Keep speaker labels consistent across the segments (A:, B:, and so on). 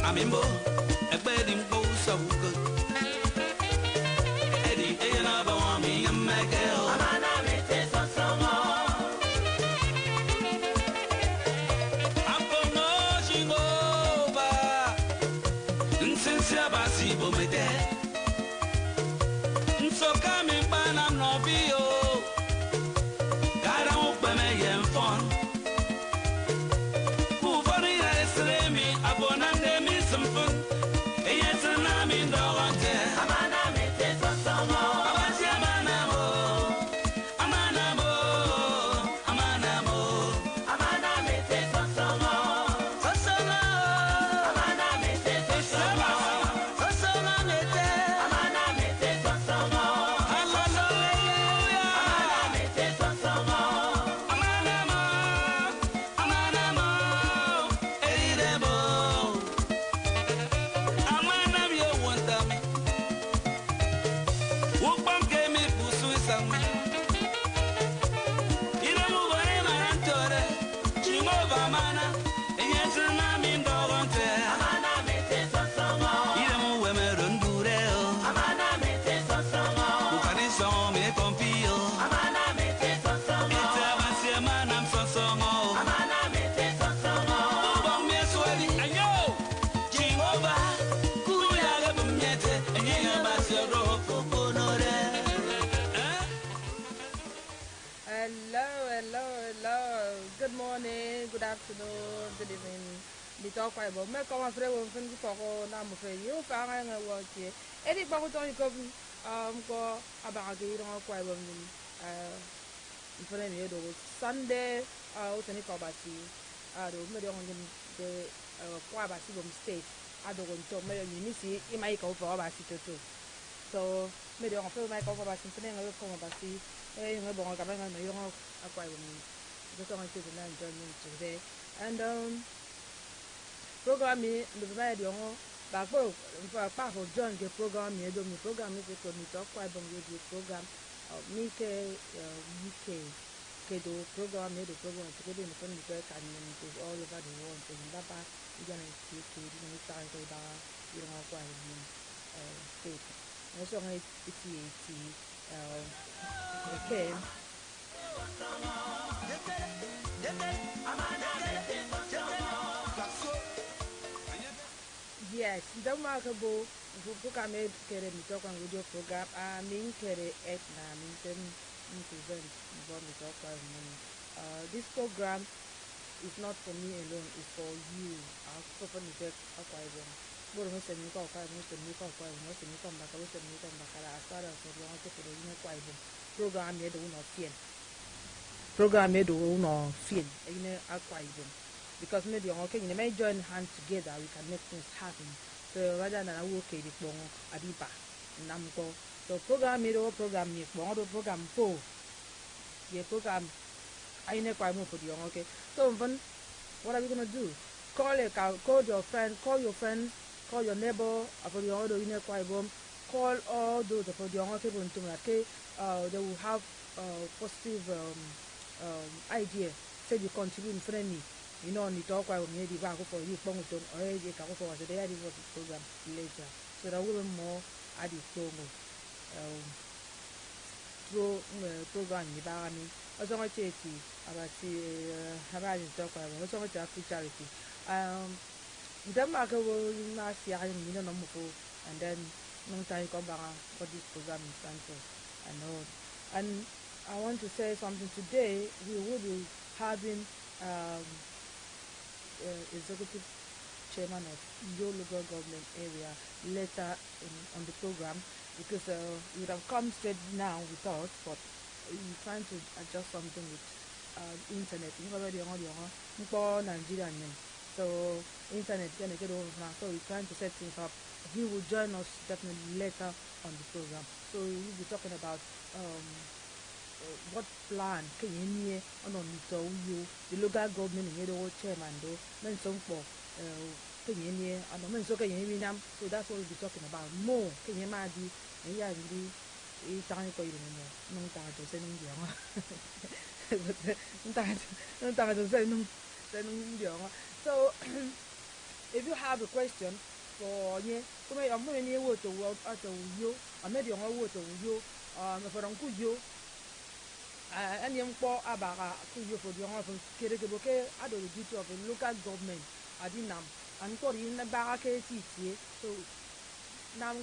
A: Amimbo, a bedding bow so good. Eddie, about me, and my girl. Amana, it's on some more. I'm for no, she over. Since Yabasi, but my dad. So coming, but I'm not bio. God, I hope I may have fun. Who for the ice, me, upon them.
B: Good morning, good afternoon, good evening. Ndito Akwa Ibom. Me come afre wo fen ku ko na mo fe yo fa nga nga wo tie. Edi ba ko to ko ko aba ga iro Akwa Ibom ni mfere mi do Sunday o tani ko ba ti do me do ngin de Akwa Ibom state ado ko to me ni si I mai ko fa ba ti to. So me do ngfa mai ko fa ba ti mfere nga ko ba ti nga bo nga ba nga me yo Akwa Ibom ni. Just want to join me today. And program me the video back for join the program me do me program is to Ndito Akwa Ibom radio program me ke UK ke do program me do program to go in the can all over the world so that part you gonna see to you start to da you know Akwa Ibom state also it's okay. Yes, the markable book I made carry me talk on radio program. I mean carry at Namington event about me talk on this program is not for me alone, it's for you. I'll open the Akwa Ibom. But most of me call five, most of me call five, most of me come back, most of me come back. I started for the Akwa Ibom program made one of fear. Program made one of fear, Akwa Ibom. Because maybe okay, you may join hands together, we can make things happen. So rather than I work with Bongo, Adiba, Namco. So program made or program me, Bongo program 4. Yeah, program I never for the okay. So what are we gonna do? Call your friend, call your neighbor for the order in Akwa Ibom, call all those for the okay they will have positive idea. Say you contribute friendly. You know, Ndito Akwa Ibom maybe back for you, Pongo, or a couple for us. They had this program later. So there will be more at the promo. Through program, you buy me. I was on a charity about the Ndito Akwa Ibom. I was on a charity. Them I go na see I mean no more and then no time come back what this program is stand for. I know. And I want to say something today. We will be having executive chairman of your local government area later on the program because you would have come straight now with us, but we're trying to adjust something with internet. You already on Nigeria name. So internet gonna get over now. So we're trying to set things up. He will join us definitely later on the program. So we'll be talking about what plan can you on the local government in the chairman though men some for can you and men so can you so that's what we'll be talking about more can you imagine yeah really it's time for you no time to send no time to send so if you have a question for yeah come I'm going to to world at you I made your word to you for you and young poor Abara, who you for the honor from Kirikeboke, I do the duty of a local government, Adinam, and got in the barricade seat. So now,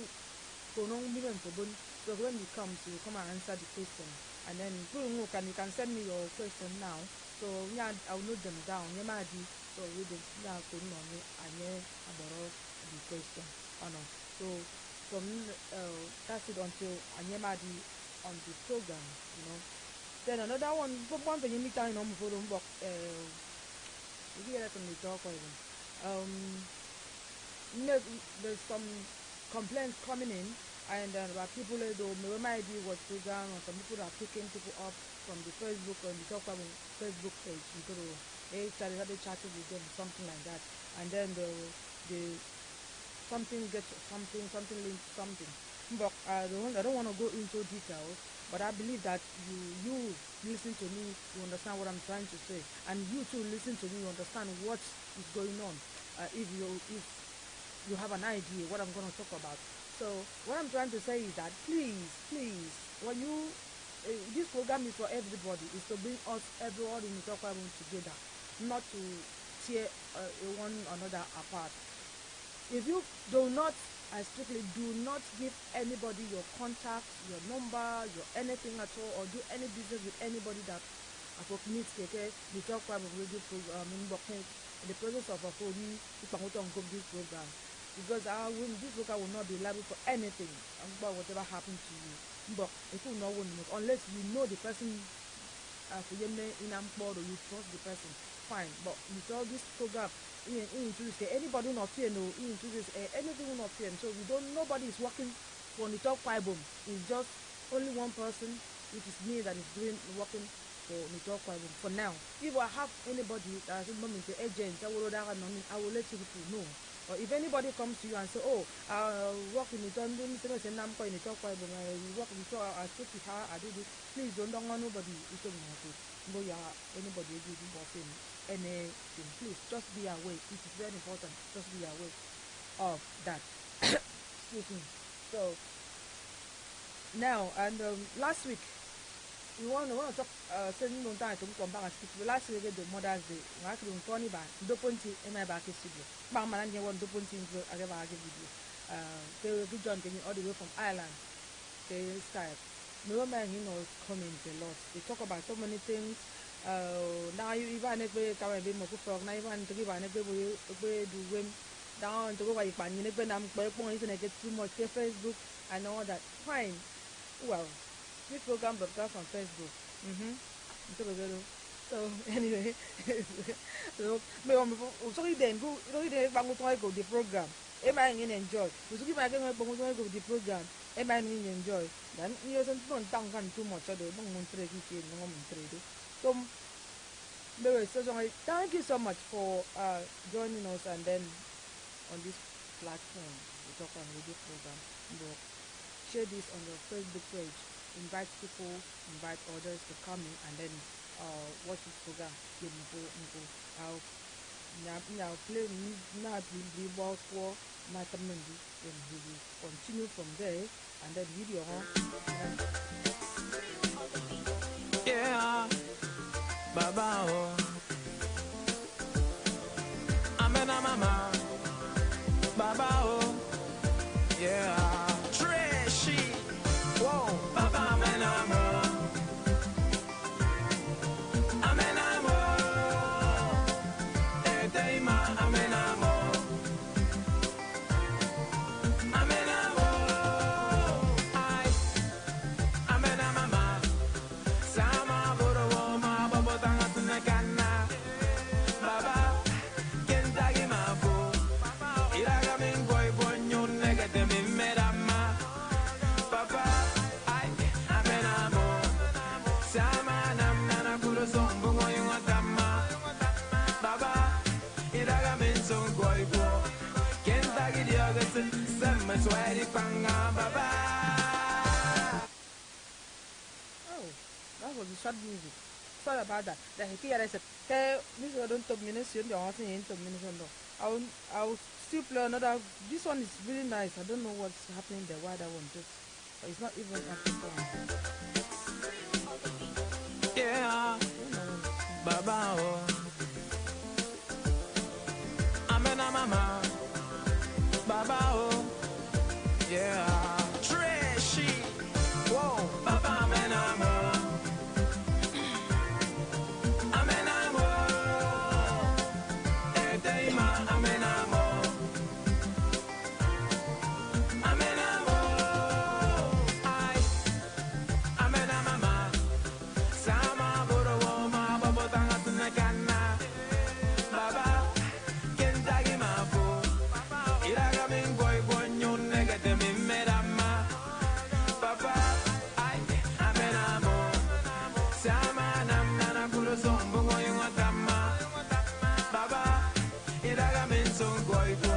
B: for no women for bone. So when you come and answer the question, and then you can send me your question now. So yeah, I'll note them down. You might be so we don't now put on me and yeah about the question. Oh no. So from that's it until Anyamadi on the program, you know. Then another one thing you meet time on for them work. You hear that from the talk even. There's some complaints coming in, and about people do might be what program, or some people are picking people up from the Facebook or the talk about Facebook page. Because they started chatting with them, something like that, and then the something gets something linked something. But I don't want to go into details, but I believe that you listen to me, you understand what I'm trying to say, and you too listen to me, you understand what is going on. If you have an idea what I'm going to talk about. So what I'm trying to say is that please, when you this program is for everybody. It's to bring us everyone in the talk together, not to tear one another apart. If you do not, I strictly do not give anybody your contact, your number, your anything at all, or do any business with anybody that approximates the talk radio program in the presence of a phone, this program. Because this program will not be liable for anything about whatever happened to you. But if you know unless you know the person for your name in board or you trust the person, fine. But with all this program, anybody not here, no, anything will not here. So we don't. Nobody is working for Ndito Akwa Ibom. It's just only one person, which is me, that is working for Ndito Akwa Ibom for now. If I have anybody that is not the agent, I will let you people know. Or if anybody comes to you and say, oh, I work in the town, I work in the town, I speak with her, I do this. Please don't want nobody. It's anybody working anything. Please just be aware. It is very important. Just be aware of that. Excuse me. So now and last week we want to talk sending on time to come back and speak. Last week the Mother's Day. We actually funny band. Doponti in my back studio. Mama and you want Doponti into a video. They will be John getting all the way from Ireland. They Skype. No man, comment a lot. They talk about so many things. Now you even if we come and be more for now even to give an we do when down to go by pan you never I'm get too much Facebook and all that. Fine. Well, this program broadcast on Facebook. So anyway, so sorry then go the program. Am I enjoy? We give my go the program. Am I enjoy? Then you don't too much. I don't want to trade. So thank you so much for joining us and then on this platform we talk on radio program. But share this on your Facebook page. Invite people, invite others to come in and then watch this program. I'll play now the ball for Natamendi and we will continue from there and then video
A: Yeah, Baba, oh, I'm a mama. Yeah, trashy. Whoa, Papa, man, I'm an amor. Eteima, I'm an amor. I'm an amor. I'm an amama. Sama boro ma babo tanga tunakana. Baba, kentagi mafu. Iraga min boy bonyo negate min merama. Papa, I'm an amor. Sama nam nana kulo sombo ngoy watama. Baba, iraga min song boy bo. Kentagi diogasin, sama swari panga baba.
B: Oh, that was a short music. Sorry about that. The here I said, hey, this one don't top minutes, you don't in top minutes. No. I'll still play another. This one is really nice. I don't know what's happening there. Why that one just, it's not even African.
A: Yeah, baba, oh. I'm an mama, baba, oh. Yeah, trashy. Whoa, baba, I'm an amor. I'm an amor. Eteima, I'm an amor. I'm an amor. I'm an mama. Sama boro ma babo tanga tunakana. Baba, kentagi mafu. Iraga min boy bonyo negate min merama. Papa, I'm an amor. Sama nam nana kulo sombo ngoy watama. Baba, iraga min song boy bo.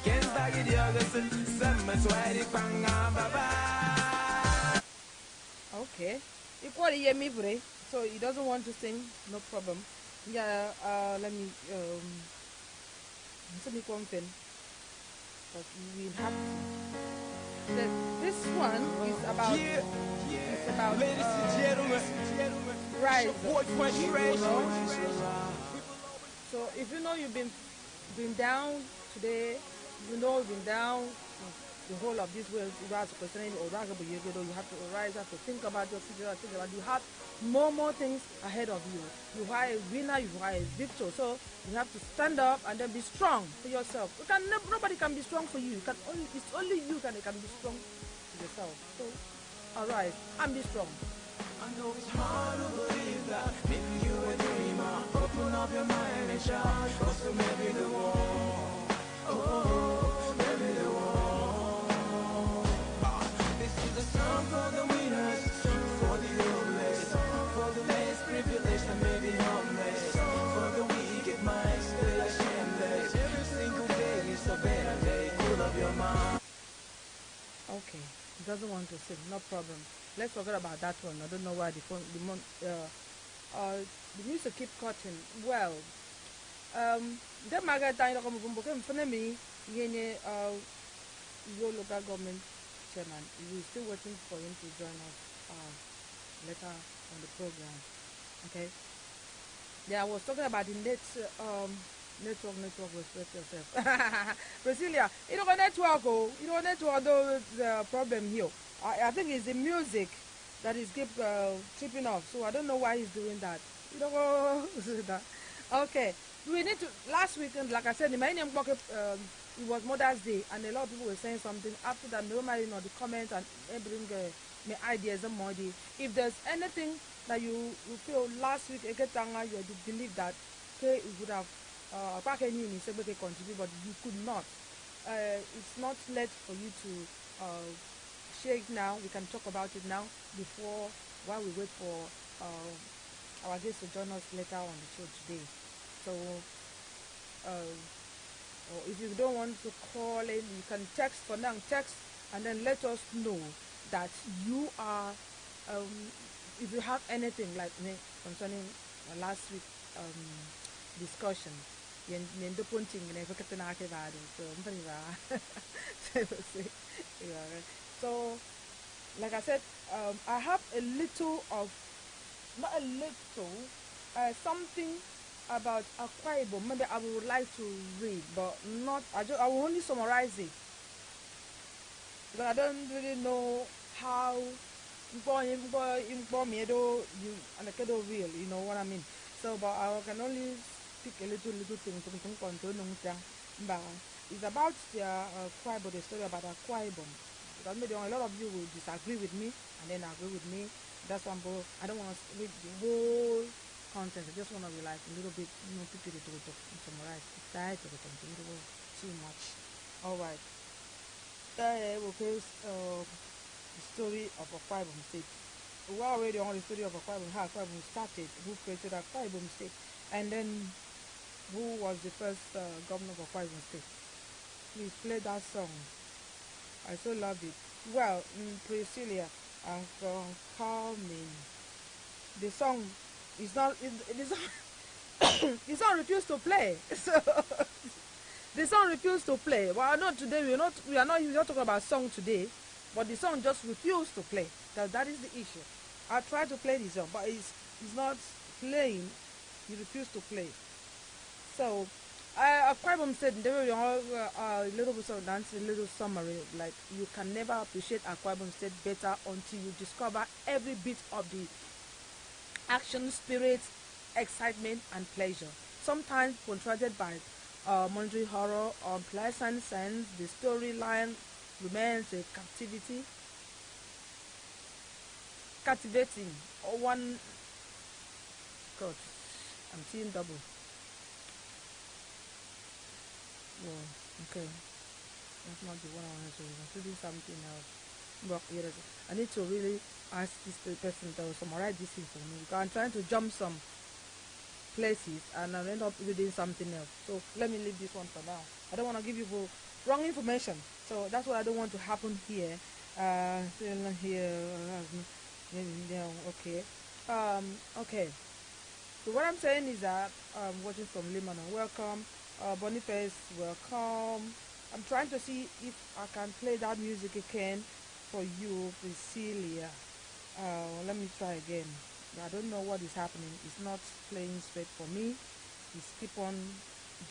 A: Kentagi diogasin, sama swari panga baba.
B: Okay. Equally, hear me pray. So he doesn't want to sing, no problem. Yeah, let me something. But we have to. This one is about it's about
A: Ladies and gentlemen,
B: rise.
A: your boyfriend Treasure.
B: So if you know you've been down today, you know you've been down the whole of this world, you have to concerning or you have to arise, have to think about your future, think about you have more things ahead of you. You are a winner, you are a victor. So you have to stand up and then be strong for yourself. Nobody can be strong for you. It's only you can be strong for yourself. So arise and be strong.
A: I know it's hard to believe that maybe you a dreamer. Open up your mind and shout, 'cause maybe the wall. Oh, maybe the wall. This is a song for the winners, for the hopeless, for the less privileged and maybe homeless, for the wicked minds that are shameless. Every single day is a better day, full of your mind.
B: Okay, he doesn't want to sing, no problem. Let's forget about that one. I don't know why the music keep cutting. Well, the Margaret your local government chairman, we're still waiting for him to join us later on the program. Okay. Yeah, I was talking about the network, respect yourself. Brasilia, you know network, though the problem here. I think it's the music that is keep tripping off. So I don't know why he's doing that. You know that. Okay. We need to last weekend, like I said, the Millennium Pocket it was Mother's Day and a lot of people were saying something after that. Normally, the comments and bring my ideas and more. If there's anything that you feel last week, you believe that okay, you would have back any contribute, but you could not. It's not late for you to share it now. We can talk about it now before while we wait for our guests to join us later on the show today. So, or if you don't want to call in, you can text for now. Text and then let us know that you are. If you have anything like me concerning last week discussion, so like I said, I have a little of, not a little, something about Akwa Ibom. Maybe I would like to read, but not. I will only summarize it. Because I don't really know how you and the kiddo real, you know what I mean? So but I can only speak a little thing but it's about the Akwa, the story about Akwa Ibom. Because maybe a lot of you will disagree with me and then agree with me. That's one, but I don't want to read the whole content. I just want to be like a little bit, people to summarize. It's tired to continue too much. All right. Okay, the story of Akwa Ibom State. We are already on the story of Akwa Ibom, how Akwa Ibom started, who created Akwa Ibom State, and then who was the first governor of Akwa Ibom State. Please play that song. I so love it. Well, Priscilla and Carmen. The song is not. It is not. The song refused to play. So the song refused to play. Well, not today. We are not talking about song today, but the song just refused to play. That is the issue. I tried to play the song, but it's not playing. He refused to play. So Akwa Ibom said there were a little bit of dance, a little summary. Like you can never appreciate Akwa Ibom State better until you discover every bit of the action, spirit, excitement, and pleasure. Sometimes contrasted by monetary horror or pleasant sense, the storyline remains a captivating. Or one, God, I'm seeing double. Well, okay, that's not the one I wanted to do. I'm doing something else. But I need to really ask this person to summarize this thing for me, because I'm trying to jump some places and I'll end up reading something else. So let me leave this one for now. I don't want to give you wrong information. So that's what I don't want to happen here. Okay. Okay. So what I'm saying is that watching from Lebanon, welcome. Boniface, welcome. I'm trying to see if I can play that music again for you, Priscilla. Let me try again. I don't know what is happening. It's not playing straight for me. It's keep on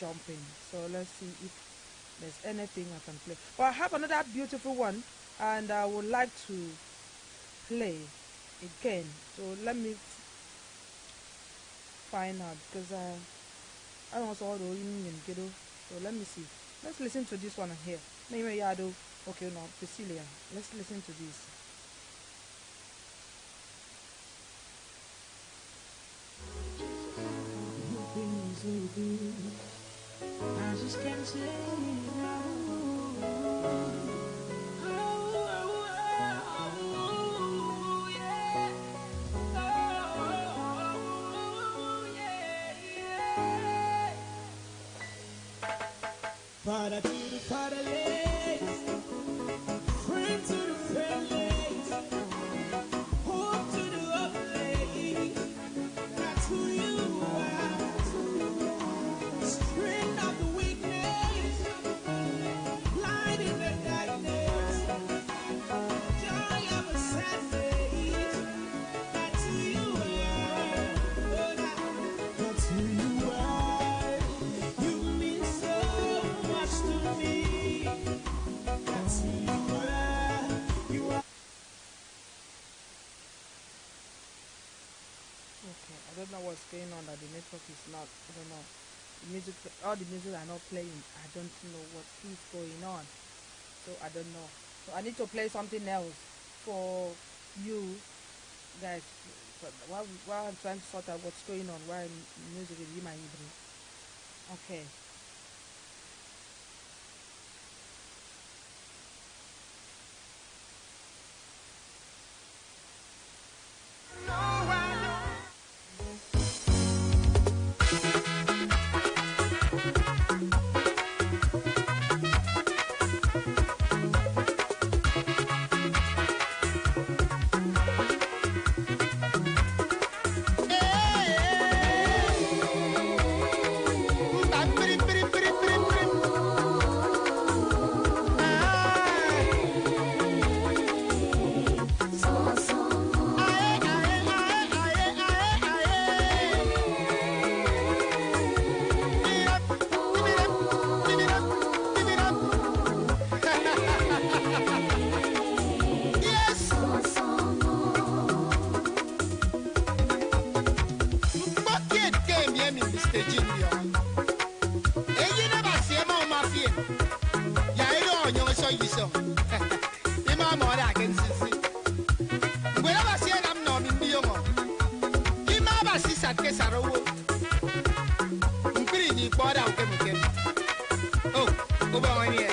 B: jumping. So let's see if there's anything I can play. But I have another beautiful one, and I would like to play again. So let me find out, because I don't saw the in kiddo. So let me see. Let's listen to this one here. Maybe I do. Okay, no, Priscilla. Let's listen to this.
A: I just can't say no. Father to the fatherless, friend to the friendless, hope to the hopeless. That's who you are. Strength of the weakness, light in the darkness, joy of a sad face. That's who you are. That's who you are. You mean so much to me. That's who you are. You are.
B: Okay, I don't know what's going on. That the network is not. I don't know. The music, all the music are not playing. I don't know what is going on. So I don't know. So I need to play something else for you guys. But while I'm trying to sort out what's going on, while music is in my evening. Okay.
A: Hey,
C: ke sarawo. Mpiri di kwada o kemuke. Oh, oba wani ya.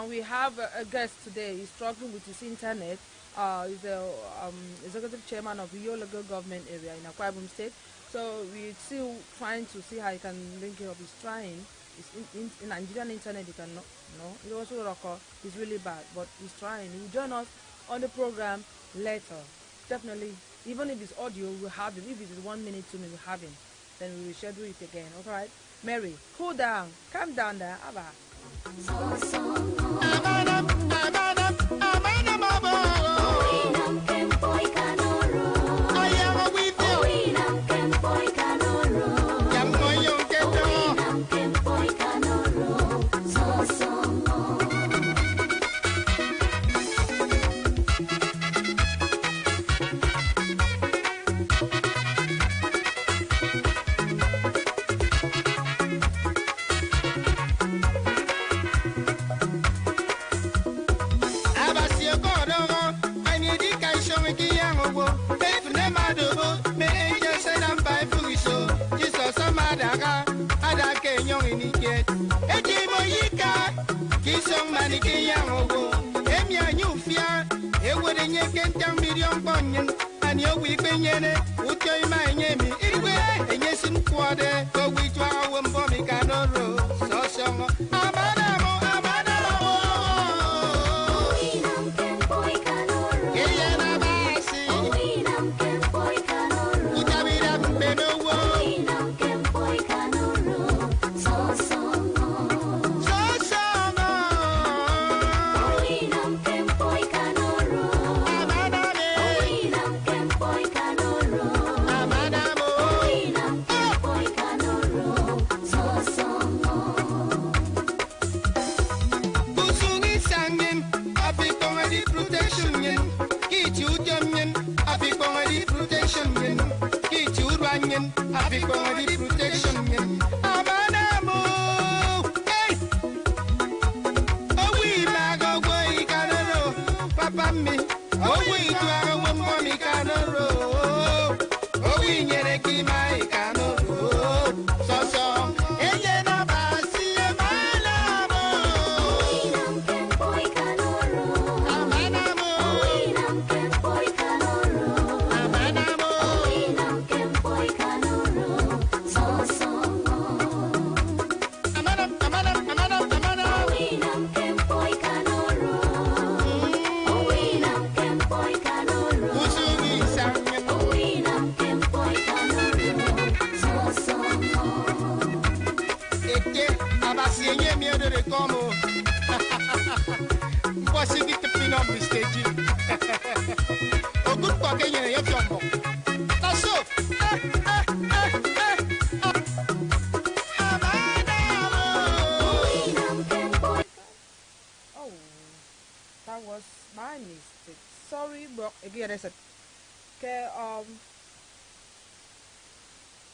B: We have a guest today. He's struggling with his internet. He's the executive chairman of the local government area in Akwa Ibom State. So we're still trying to see how he can link it up. He's trying. In Nigerian internet, he cannot. No, it also record. It's really bad, but he's trying. He will join us on the program later. Definitely, even if it's audio, we'll have him. If it is 1 minute, 2 minutes, we'll have him. Then we will schedule it again. All right, Mary, cool down, calm down there, Abba.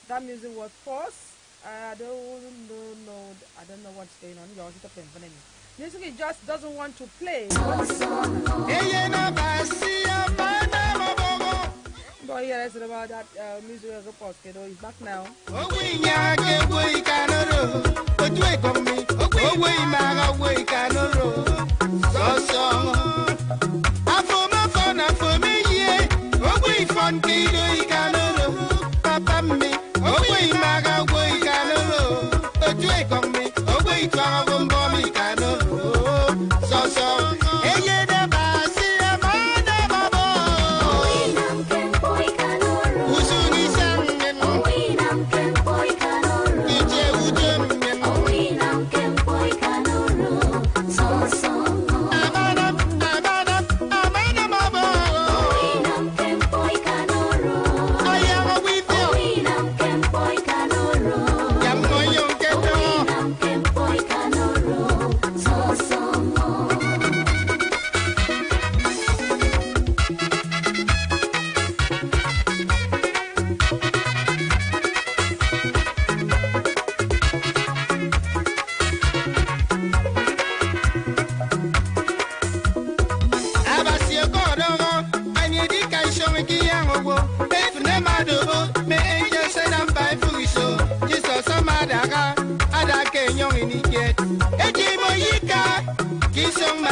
B: That music was forced. I don't know what's going on. You're also playing for me. Music it just doesn't want to play. But yeah, that's about that music report. He's back now.
C: Usuni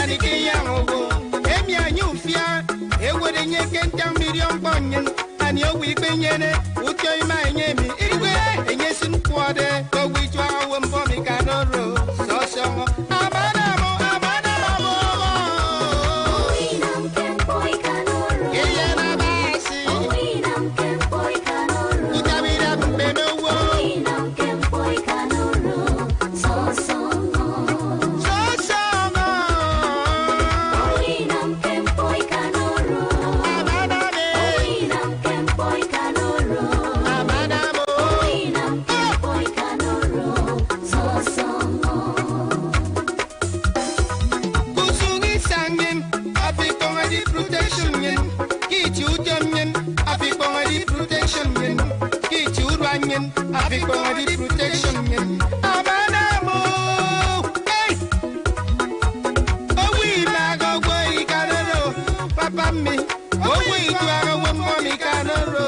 C: Mani Kenyango, Emia Nufia, Ewood and Yakan million bonyan, and your weeping yene, would join my name, Igwe, and yes in quarter, go with you our Bomica Rose, so Abanamo, Abanamo. African protection, Abanamo. Hey, oh, we mag away, Canaro, Papa me. Oh, we do our one mommy Canaro.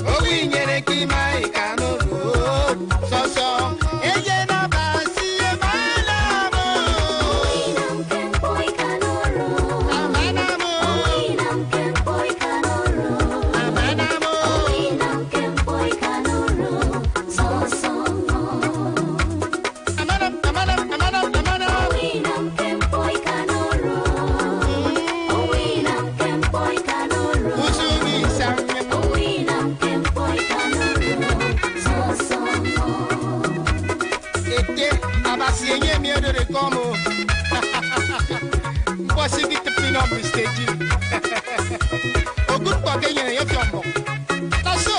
C: Oh, we get a my Canaro. So, Ejana Basi, Abanamo. Abanamo. Como posso que te pino no stage o good for Kenya ya fiombo taso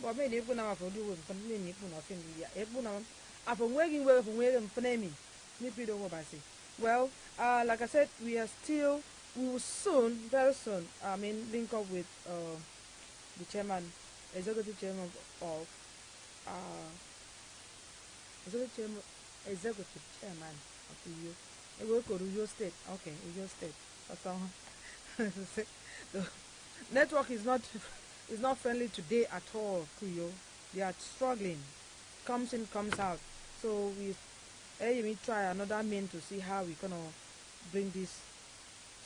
B: But maybe if we have to do with me, if we have I'm working well from where I'm flaming. Well, like I said, we will soon, very soon, link up with the chairman, executive chairman of executive chairman of the U. It will go to your state. Okay, your state. The network is not friendly today at all, Kuyo. They are struggling. Comes in, comes out. So we try another mean to see how we gonna bring this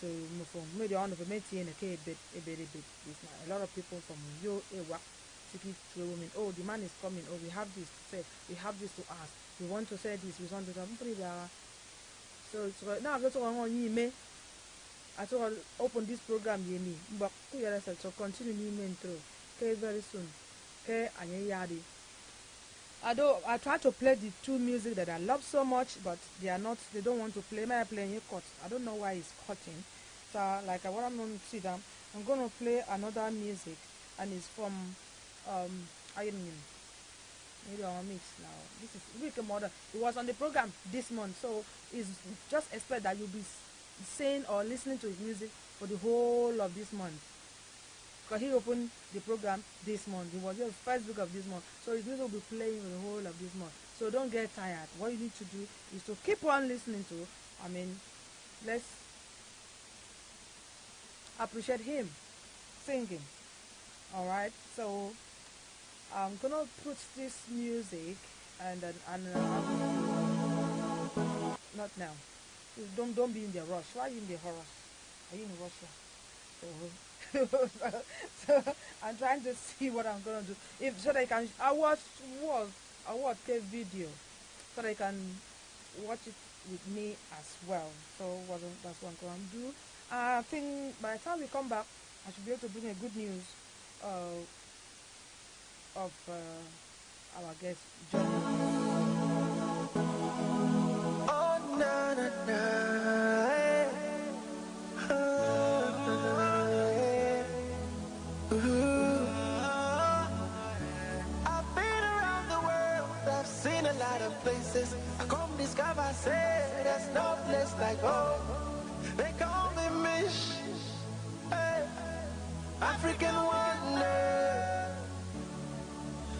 B: to move on. Maybe on the meeting in a bit. A lot of people from your area speaking to a woman. Oh, the man is coming. Oh, we have this to say. We have this to ask. We want to say this. We want to say. So it's right now. That's what I I thought I'll open this program, but so continue through. Okay, very soon. Okay, I try to play the two music that I love so much, but they don't want to play. May I play in cut? I don't know why it's cutting. So like what I'm going to see them, I'm gonna play another music, and it's from maybe I'll mix now. This is Week Mother. It was on the program this month, so it's just expect that you'll be saying or listening to his music for the whole of this month, because he opened the program this month. It was the first week of this month, so his music will be playing for the whole of this month. So don't get tired. What you need to do is to keep on listening to. Let's appreciate him singing. All right, so I'm gonna put this music and not now. Don't be in the rush. Why are you in the horror? Are you in Russia? So I'm trying to see what I'm gonna do. So that I can I watch a video so that I can watch it with me as well. So that's what I'm going to do. I think by the time we come back, I should be able to bring a good news of our guest, John.
A: Oh, na, na, na. I've been around the world, I've seen a lot of places. I come discover, say there's no place like home. They call me Mish, hey, African wonder.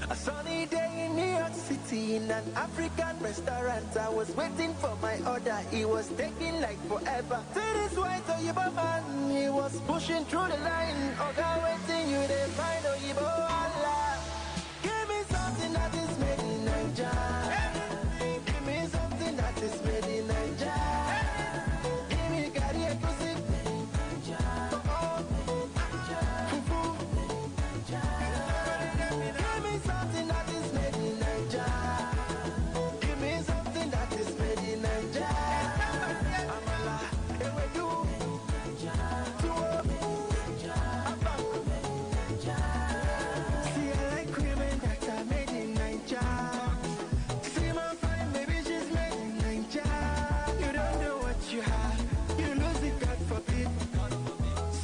A: A sunny day in New York City in an African restaurant. I was waiting for my order, it was taking like forever. See this white Oyibo man, he was pushing through the line. Okay, waiting you they find Oyibo Allah. Give me something that is made in Nigeria. Give me something that is made in Nigeria. Give me Gary Ekusi. Something that is made in Nigeria. Give me something that is made in Nigeria. Amala, ewedu, tuwo, abang. See, I like women that are made in Nigeria. See my friend, maybe she's made in Nigeria. You don't know what you have, you lose it, God forbid.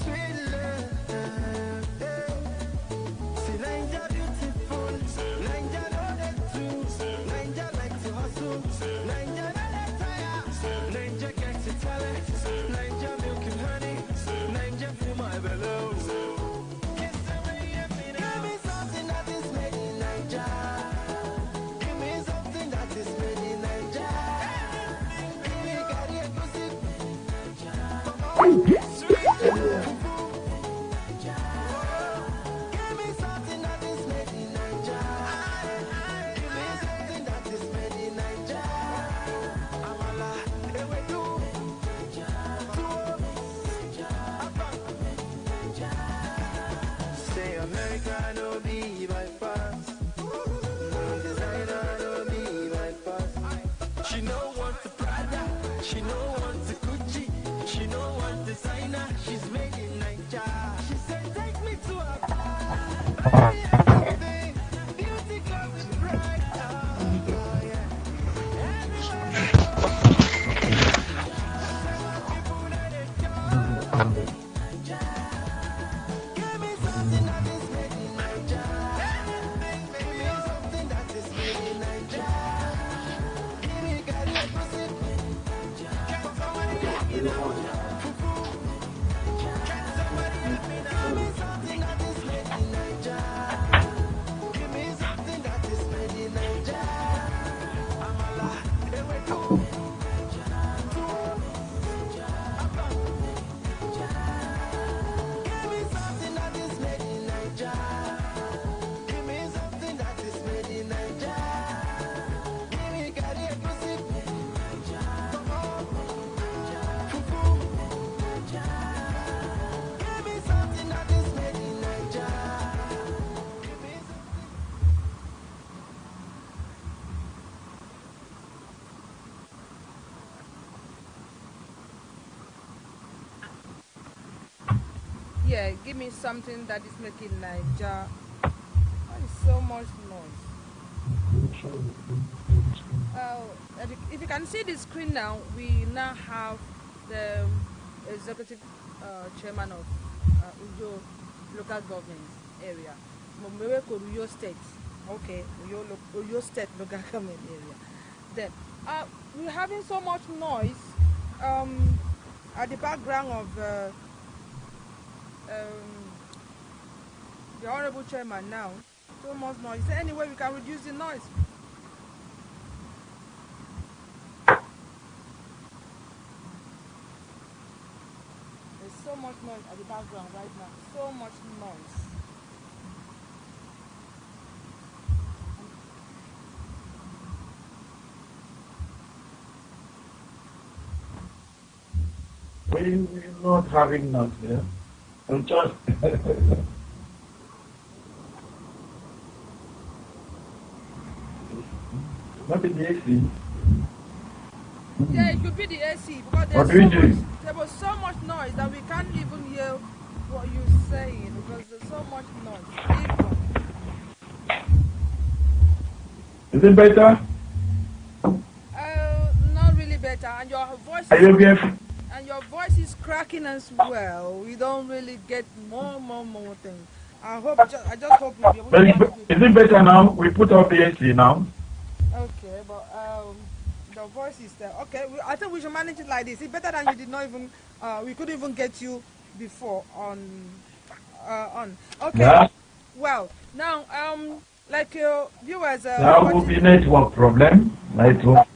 A: Sweet love, yeah. See, Nigeria beautiful. Ninja know that too. Ninja like to hustle. Ninja know that tire. Ninja gets it talent. Ninja milk and honey. Ninja feel my below. Give me something that is made in Nigeria. Give me something that is made in Nigeria. Give me Gary Ekusi. Sweet. Give me something that is made in Nigeria. Give me something that is made in Nigeria. Amala, ewedu, tuwo, abang. Say America no be by force. Designer no be by force. She no want the Prada. She no want the Gucci. She no want designer. She's made in Nigeria. She said, take me to a everything. Beauty glows is bright. Oh, yeah. Give me something that is made in Nigeria. Give me something that is made in Nigeria. Give me Gary Ekusi. Can somebody help me now? Can somebody help me now? Give me something that is made in Nigeria. Give me something that is made in Nigeria. Amala, ewedu, tuwo, abang. Give me something that is made in Nigeria. Give me something that is made in Nigeria. Give me Gary Ekusi. Fufu. Give me something that is made in Nigeria. Give me something.
B: Yeah, give me something that is making Nigeria. That is so much noise. If you can see the screen now, we now have the executive chairman of Uyo local government area, Momeweko Uyo State. Okay, Uyo State local government area. Then we're having so much noise at the background of the honorable chairman now. So much noise. Is there any way we can reduce the noise? There's so much noise at the background right now. So much noise.
D: We're not having none here. I'm just. Maybe the AC.
B: Yeah, it could be the AC because
D: What do we do?
B: there was so much noise that we can't even hear what you're saying because there's so much noise.
D: Is it better?
B: Not really better, and your voice.
D: Are you okay?
B: And your voice is cracking as well. We don't really get more things. I just hope we'll be able
D: But
B: to manage it.
D: is it better now? We put off the AC now.
B: Okay, but the voice is there. Okay, I think we should manage it like this. It's better than you did not even. We couldn't even get you before on. Okay.
D: Yeah.
B: Well, now like your viewers.
D: There will be network problem. Network.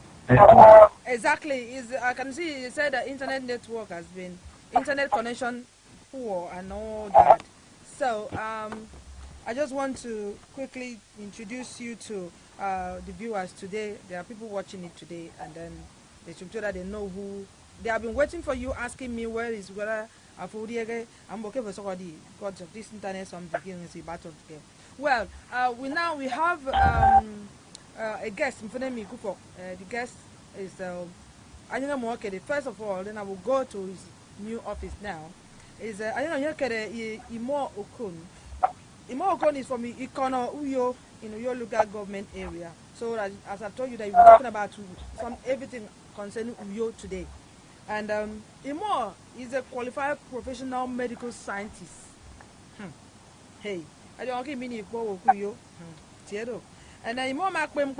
B: Exactly. I can see you said the internet network has been internet connection poor and all that. So I just want to quickly introduce you to the viewers today. There are people watching it today, and then they should so that they know who. They have been waiting for you, asking me where I'm working for somebody because of this internet. Something is battle game. Well, we have a guest in front of me. The guest is first of all, then I will go to his new office now. Is Imo Okun. Imo Okun is from Ikono Uyo in Uyo local government area. So as I told you that we're talking about everything concerning Uyo today. And Imo is a qualified professional medical scientist. Hey, I don't mean Iko Okuyo. And then Imo Makbem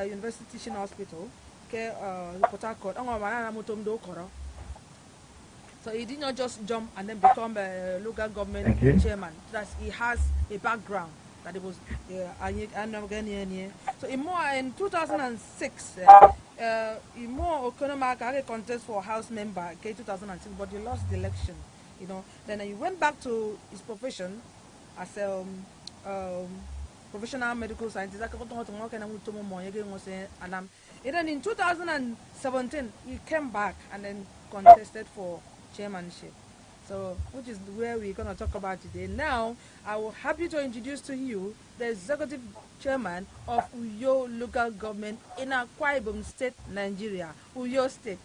B: University Teaching Hospital. Port Harcourt. So he did not just jump and then become a local government chairman. He has a background that it was so in 2006 Imo Okonomaka contest for House member 2006, but he lost the election. Then he went back to his profession as a professional medical scientist. And then in 2017 he came back and then contested for chairmanship. So, which is where we're going to talk about today. Now, I will happy to introduce to you the executive chairman of Uyo local government in Akwa Ibom State, Nigeria. Uyo State.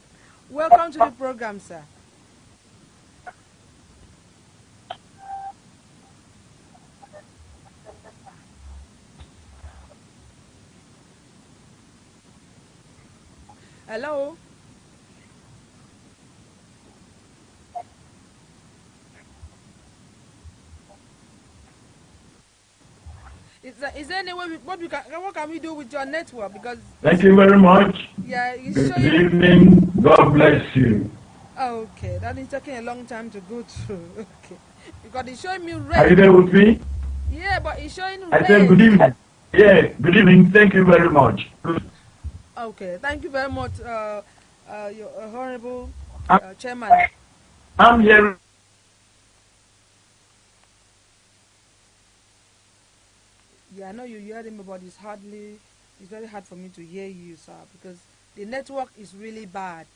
B: Welcome to the program, sir. Hello. Is there any way what can we do with your network? Because
D: thank you very much.
B: Yeah,
D: good evening. God bless you.
B: Okay, that is taking a long time to go through. Okay, because it's showing me red.
D: Are you there with me?
B: Yeah, but it's showing red.
D: I said good evening. Yeah, good evening. Thank you very much.
B: Okay, thank you very much, your honorable chairman.
D: I'm here.
B: Yeah, I know you heard him, but it's very hard for me to hear you, sir, because the network is really bad.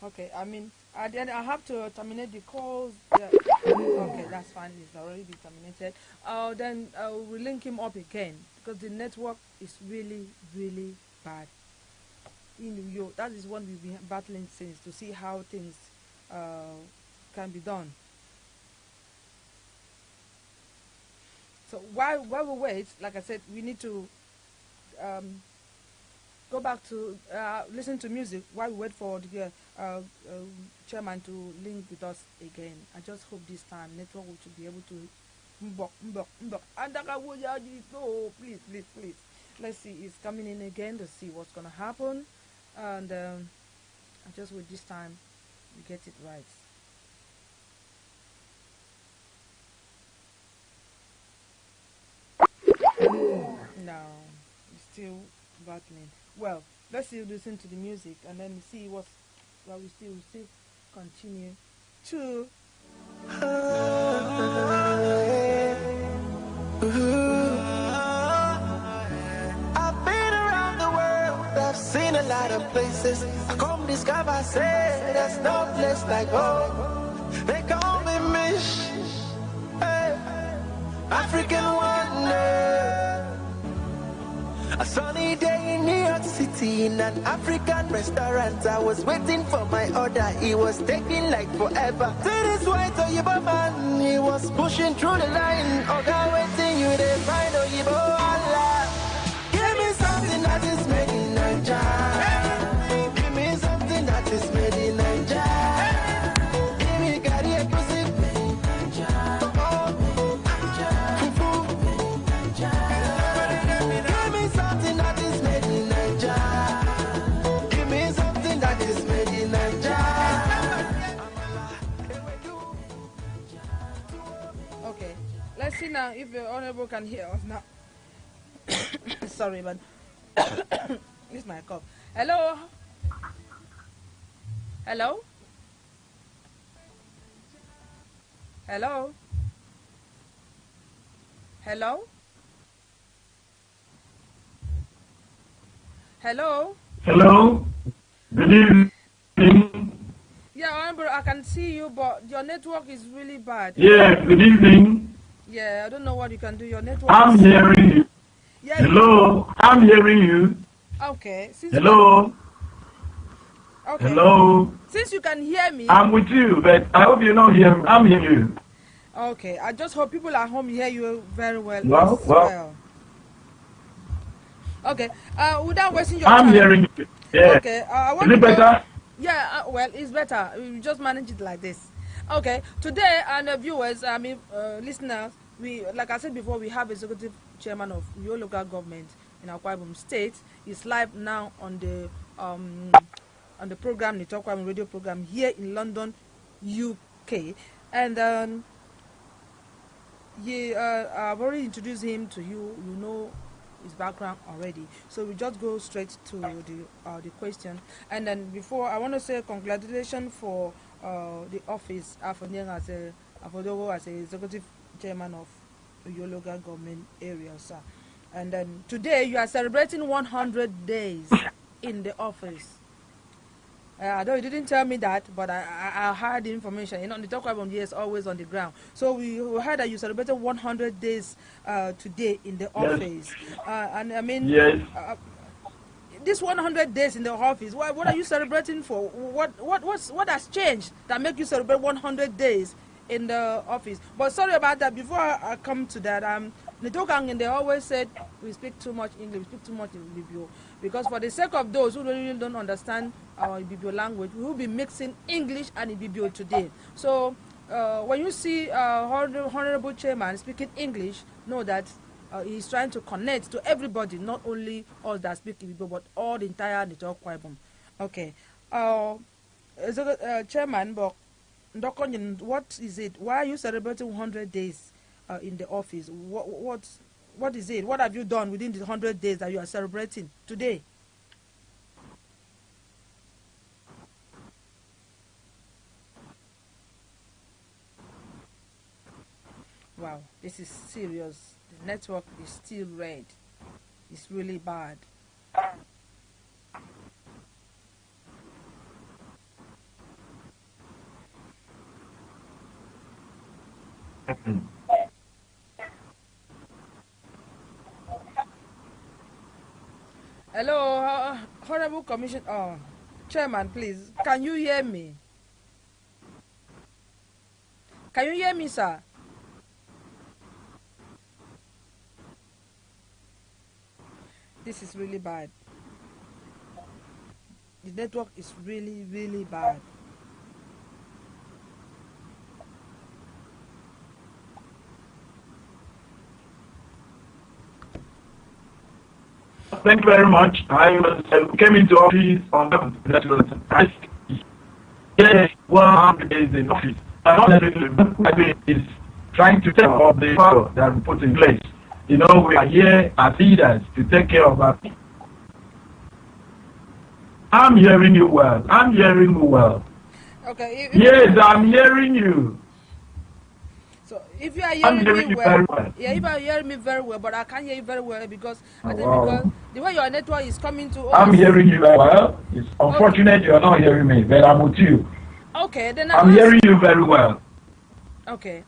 B: Okay, I mean, I have to terminate the calls. Yeah. Okay, that's fine. It's already been terminated. Then we'll link him up again because the network is really, really bad. That is what we've been battling since to see how things can be done. So while we wait, like I said, we need to go back to listen to music while we wait for the chairman to link with us again. I just hope this time network will be able to please. Let's see, it's coming in again to see what's gonna happen, and I just hope this time we get it right. No, it's still battling. Well, let's see, listen to the music and then see we still continue to.
A: I've been around the world, I've seen a a lot of places. I come discover, say there's no place like home. They call me Mish, hey, African wonder. A sunny day in New York City in an African restaurant. I was waiting for my order. It was taking like forever. See this white Oyibo man, he was pushing through the line. Oh God, waiting you they find Oyibo Allah. Give me something that is made in Nigeria. Give me something that is made in Nigeria. Give me Gary Egusi made in Nigeria. Fufu made in Nigeria. Give me something that is made in Nigeria. Give me something that is made in Nigeria.
B: Okay, let's see now if the honorable can hear us now. Sorry, man. It's my cough. Hello? Hello? Hello? Hello? Hello?
D: Hello. Good evening.
B: Yeah, Honorable, I can see you, but your network is really bad.
D: Yeah, good evening.
B: Yeah, I don't know what you can do. Your network
D: I'm
B: is...
D: hearing you.
B: Yeah,
D: Hello. I'm hearing you.
B: Okay.
D: Hello.
B: Okay.
D: Hello.
B: Since you can hear me...
D: I'm with you, but I hope you don't hear me. I'm hearing you.
B: Okay, I just hope people at home hear you very well
D: Well,
B: as
D: well.
B: well. Okay, without wasting your time...
D: I'm hearing you. Yeah.
B: Okay, I want
D: Is it
B: to go-
D: better?
B: Yeah, well, it's better. We just manage it like this. Okay, today, and viewers, listeners, we, like I said before, we have executive chairman of your local government in Akwa Ibom State. He's live now on the program, Ndito Akwa Ibom radio program here in London, UK, and I've already introduced him to you. You know his background already, so we just go straight to the question. And then before, I want to say congratulations for the office as a executive chairman of your local government area, sir. And then today you are celebrating 100 days in the office. Though you didn't tell me that, but I heard the information. You know, the talk about is always on the ground. So we heard that you celebrated 100 days today in the office. And I mean,
D: Yes.
B: this 100 days in the office, what are you celebrating for? What has changed that make you celebrate 100 days in the office? But sorry about that. Before I come to that, Nitokang, they always said we speak too much English, we speak too much in Ibibio. Because for the sake of those who really don't understand our Ibibio language, we will be mixing English and Ibibio today. So when you see Honorable Chairman speaking English, know that he's trying to connect to everybody, not only us that speak Ibibio, but all the entire Ndito Akwa Ibom. Okay. Chairman, but what is it? Why are you celebrating 100 days in the office? What is it? What have you done within the 100 days that you are celebrating today? Wow, this is serious. The network is still red. It's really bad. Hello, Honorable Chairman, please. Can you hear me? Can you hear me, sir? This is really bad. The network is really, really bad.
D: Thank you very much. I came into office on that was yes, 100 days in office. What is trying to tell of the power that we put in place. You know, we are here as leaders to take care of our people. I'm hearing you well. I'm hearing you well.
B: Okay.
D: Yes, I'm hearing you.
B: So if you are
D: I'm
B: hearing
D: hearing
B: me
D: you very
B: well,
D: well.
B: yeah, if you are hearing me very well, but I can't hear you very well because I think
D: Wow.
B: because the way your network is coming to
D: I'm
B: almost.
D: hearing you very well. It's
B: Okay,
D: unfortunate you're not hearing me, but I'm with you.
B: okay, then
D: I'm hearing you very well.
B: Okay,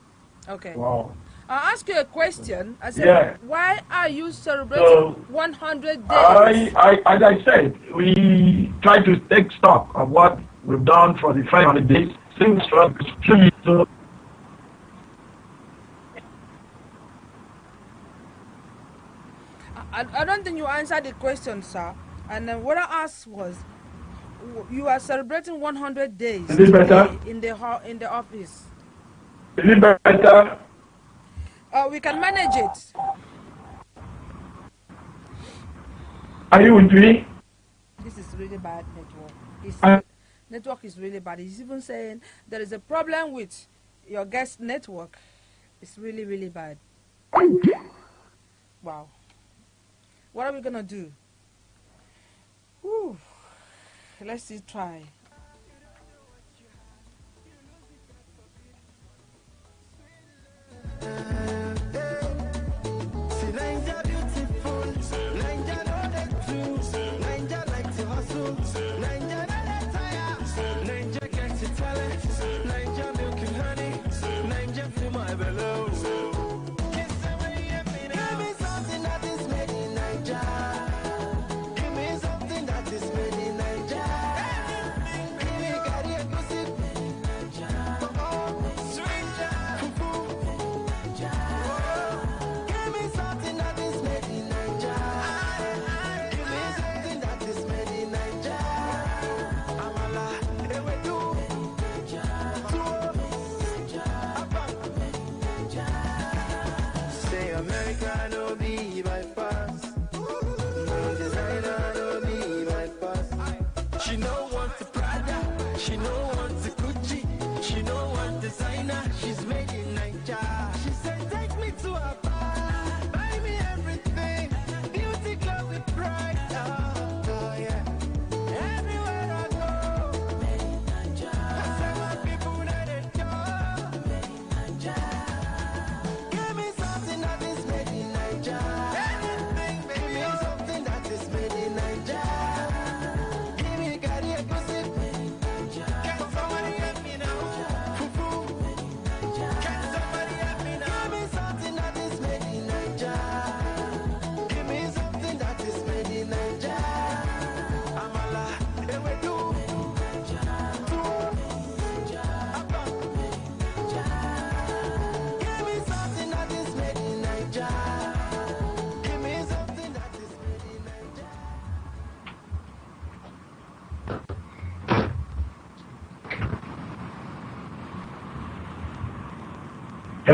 B: okay.
D: Wow.
B: I'll ask you a question. I said,
D: Yeah.
B: why are you celebrating
D: So
B: 100 days?
D: as I said, we try to take stock of what we've done for the 500 days since so
B: I don't think you answered the question, sir. And what I asked was, you are celebrating 100 days
D: is it better?
B: today in the office.
D: Is it better?
B: We can manage it.
D: Are you with me?
B: This is really bad network.
D: Uh,
B: Network is really bad. He's even saying there is a problem with your guest network. It's really, really bad. Wow. What are we gonna do? Whew. Let's see. Try.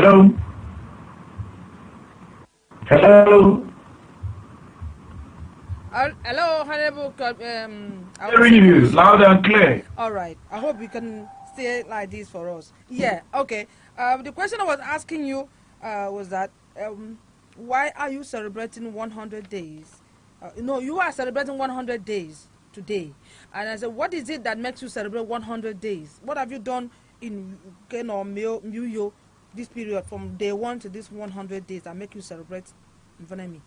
D: hello? Hello?
B: Hello, Honorable.
D: Hearing you loud and clear.
B: All right. I hope you can stay like this for us. Yeah. Okay. The question I was asking you was that why are you celebrating 100 days? No, you are celebrating 100 days today, and I said, what is it that makes you celebrate 100 days? What have you done in Muyo this period from day one to this 100 days that make you celebrate in front of me?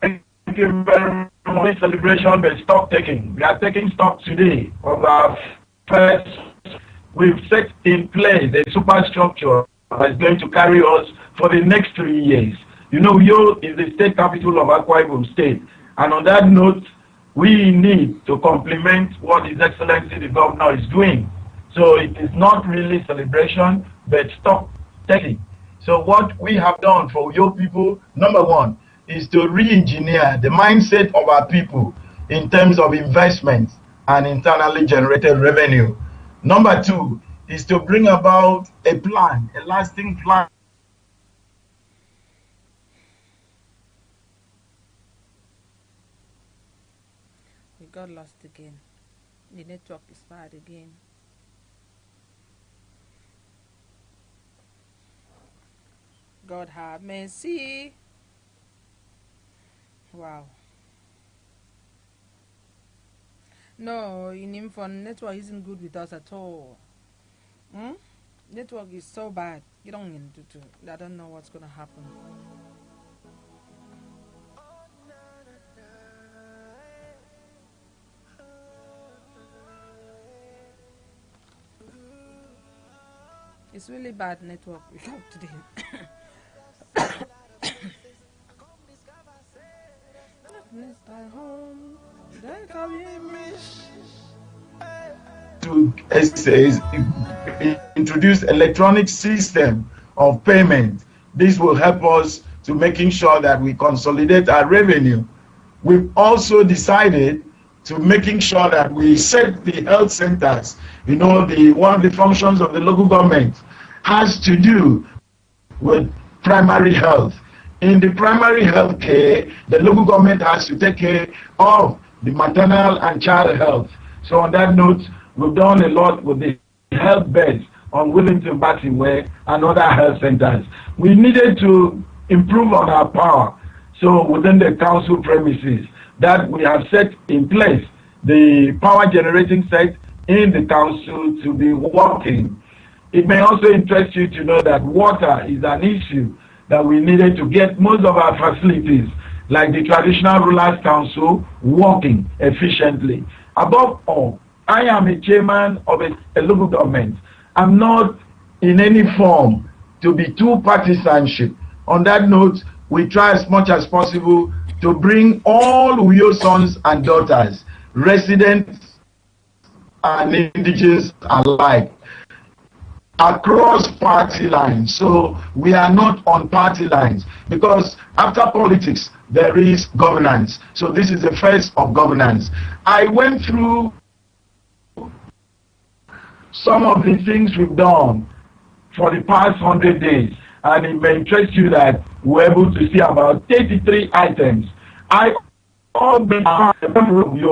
D: Thank you very much. Celebration, but stock taking. We are taking stock today of our first. We've set in place a superstructure that is going to carry us for the next 3 years. You know, Yo is the state capital of Akwa Ibom State. And on that note, we need to complement what His Excellency the Governor is doing. So it is not really celebration, but stock taking. So what we have done for Yo people, number one, is to re-engineer the mindset of our people in terms of investment and internally generated revenue. Number two is to bring about a plan, a lasting plan.
B: We got lost again. The network is bad again. God have mercy. Wow. No, in Infon, network isn't good with us at all. Network is so bad. You don't need to. I don't know what's gonna happen. It's really bad network we have today.
D: To introduce electronic system of payment. This will help us to making sure that we consolidate our revenue. We've also decided to making sure that we set the health centers. You know, one of the functions of the local government has to do with primary health. In the primary health care, the local government has to take care of the maternal and child health. So on that note, we've done a lot with the health beds on Wellington, Battingway, and other health centers. We needed to improve on our power. So within the council premises, that we have set in place the power generating set in the council to be working. It may also interest you to know that water is an issue that we needed to get most of our facilities, like the Traditional Rulers Council, working efficiently. Above all, I am a chairman of a local government. I'm not in any form to be two-partisanship. On that note, we try as much as possible to bring all Uyo sons and daughters, residents and indigenous alike, across party lines. So we are not on party lines, because after politics there is governance. So this is the first of governance. I went through some of the things we've done for the past 100 days, and it may interest you that we're able to see about 33 items. I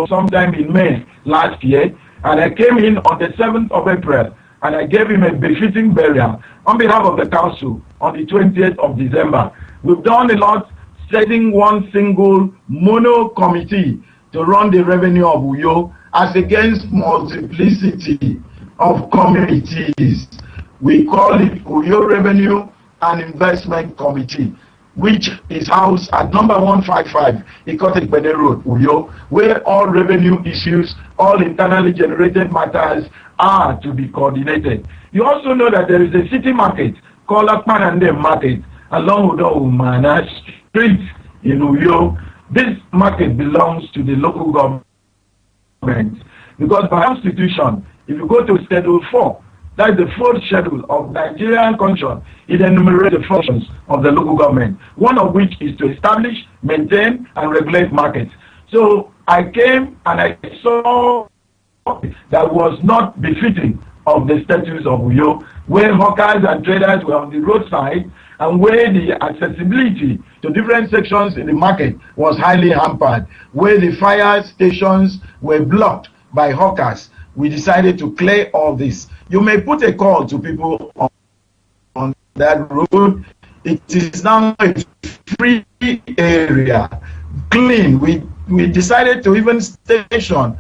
D: sometime in May last year, and I came in on the 7th of April, and I gave him a befitting burial on behalf of the council on the 20th of December. We've done a lot, setting one single mono committee to run the revenue of Uyo as against multiplicity of committees. We call it Uyo Revenue and Investment Committee, which is housed at number 155 Ikotekbede Road, Uyo, where all revenue issues, all internally generated matters are to be coordinated. You also know that there is a city market called Akpanande Market along with Umana Street in Uyo. This market belongs to the local government, because by constitution, if you go to Schedule 4, that is the fourth schedule of Nigerian Constitution, it enumerates the functions of the local government, one of which is to establish, maintain, and regulate markets. So I came and I saw that was not befitting of the status of Uyo, where hawkers and traders were on the roadside, and where the accessibility to different sections in the market was highly hampered, where the fire stations were blocked by hawkers. We decided to clear all this. You may put a call to people on that road. It is now a free area, clean. We decided to even station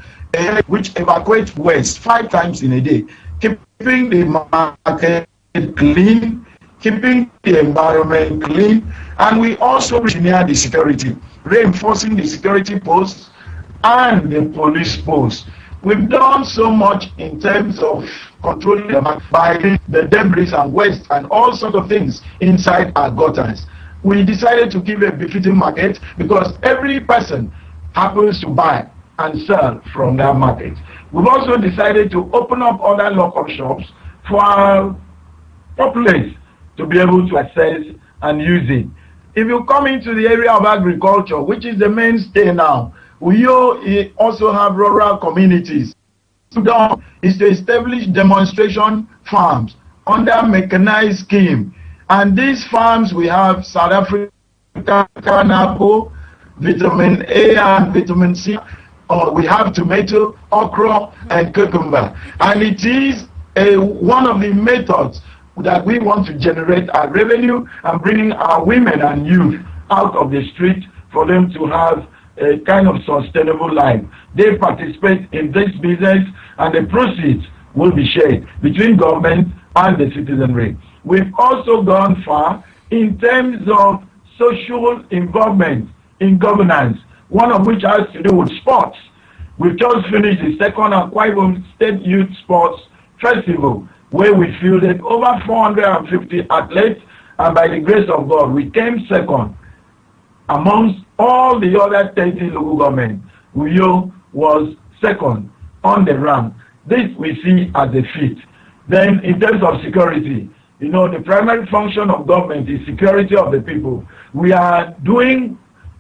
D: which evacuates waste 5 times in a day, keeping the market clean, keeping the environment clean, and we also engineer the security, reinforcing the security posts and the police posts. We've done so much in terms of controlling the market by the debris and waste and all sorts of things inside our gutters. We decided to give a befitting market because every person happens to buy and sell from that market. We've also decided to open up other local shops for our populace to be able to access and use it. If you come into the area of agriculture, which is the mainstay now, Uyo also have rural communities. Is to establish demonstration farms under mechanized scheme. And these farms, we have South Africa, apple, vitamin A and vitamin C. We have tomato, okra, and cucumber. And it is one of the methods that we want to generate our revenue and bringing our women and youth out of the street for them to have a kind of sustainable life. They participate in this business, and the proceeds will be shared between government and the citizenry. We've also gone far in terms of social involvement in governance, one of which has to do with sports. We've just finished the second Akwa Ibom State Youth Sports Festival, where we fielded over 450 athletes, and by the grace of God, we came second amongst all the other 30 local governments. Uyo was second on the rank. This we see as a feat. Then in terms of security, the primary function of government is security of the people. We are doing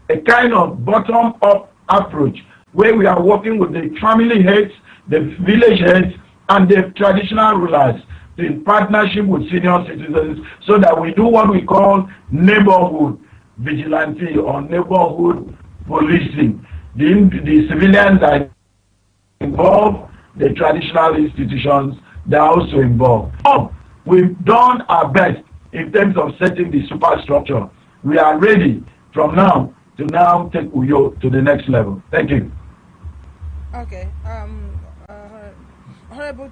D: a kind of bottom-up approach where we are working with the family heads, the village heads, and the traditional rulers in partnership with senior citizens, so that we do what we call neighborhood vigilante or neighborhood policing. The civilians are involved, the traditional institutions, they are also involved. We've done our best in terms of setting the superstructure. We are ready from now to take Uyo to the next level. Thank you.
B: Okay. Honorable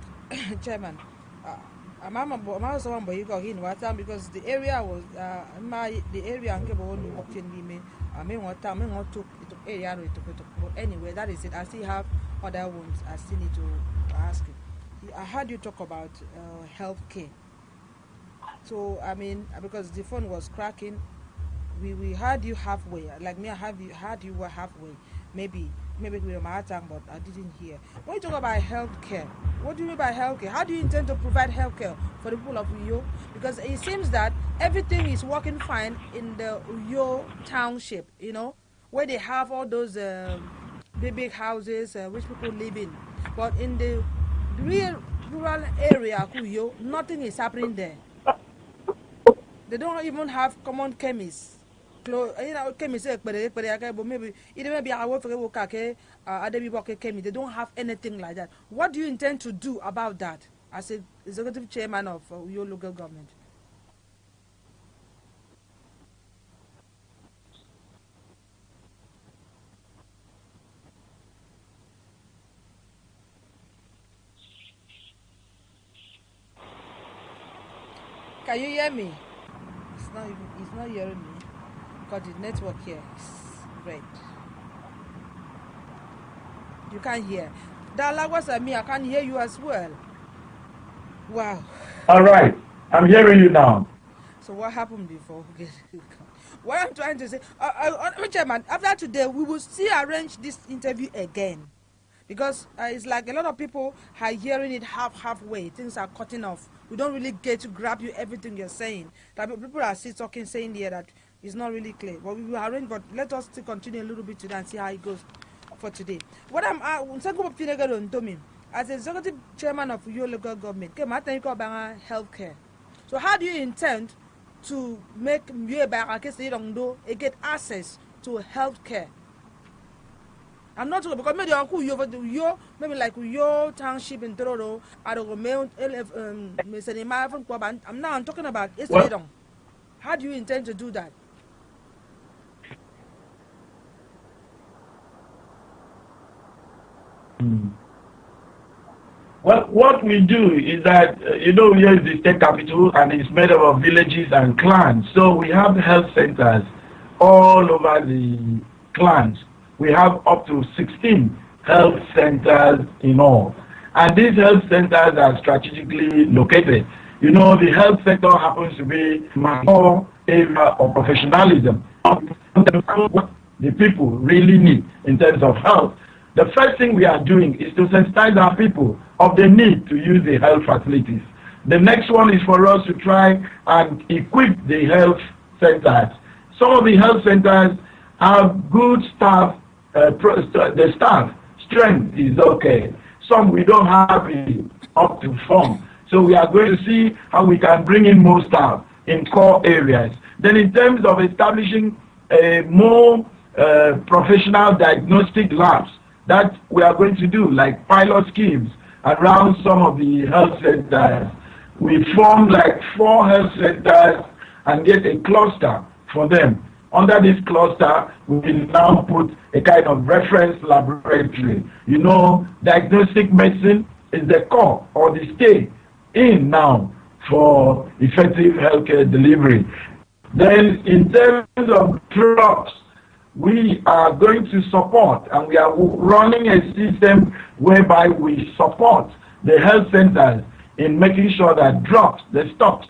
B: Chairman, I'm also one boy because the area was the area and I mean what time I took area but anyway, that is it. I still have other ones I still need to ask you. I heard you talk about health care. So I mean, because the phone was cracking, we heard you halfway. Like me, I heard you were halfway. Maybe we were my tongue, but I didn't hear. When you talk about health care, what do you mean by health care? How do you intend to provide health care for the people of Uyo? Because it seems that everything is working fine in the Uyo township, where they have all those big houses which people live in. But in the real rural area, Uyo, nothing is happening there. They don't even have common chemists. Chemists, but maybe it may be our chemist. They don't have anything like that. What do you intend to do about that as a executive chairman of your local government? Can you hear me? It's not hearing me. Because the network here is great. You can't hear. That was me. I can't hear you as well. Wow.
D: All right. I'm hearing you now.
B: So what happened before? What I'm trying to say, Chairman, after today, we will still arrange this interview again. Because it's like a lot of people are hearing it halfway. Things are cutting off. We don't really get to grab you everything you're saying. Like people are still talking, saying here that it's not really clear. But we will arrange, but let us still continue a little bit today and see how it goes for today. What I'm as executive chairman of your local government, healthcare. So how do you intend to make get access to healthcare? I'm not talking because maybe like your township in Tororo, I'm talking about how do you intend to do that?
D: Well, what we do is that, here is the state capital and it's made up of villages and clans. So we have health centers all over the clans. We have up to 16 health centers in all. And these health centers are strategically located. The health sector happens to be my core area of professionalism. What the people really need in terms of health. The first thing we are doing is to sensitize our people of the need to use the health facilities. The next one is for us to try and equip the health centers. Some of the health centers have good staff, the staff strength is okay. Some we don't have it up to form. So we are going to see how we can bring in more staff in core areas. Then in terms of establishing a more professional diagnostic labs, that we are going to do, like pilot schemes around some of the health centers. We form like 4 health centers and get a cluster for them under this cluster, we now put a kind of reference laboratory. You know, diagnostic medicine is the core or the stay in now for effective healthcare delivery. Then in terms of drugs, we are going to support, and we are running a system whereby we support the health centers in making sure that drugs, the stocks.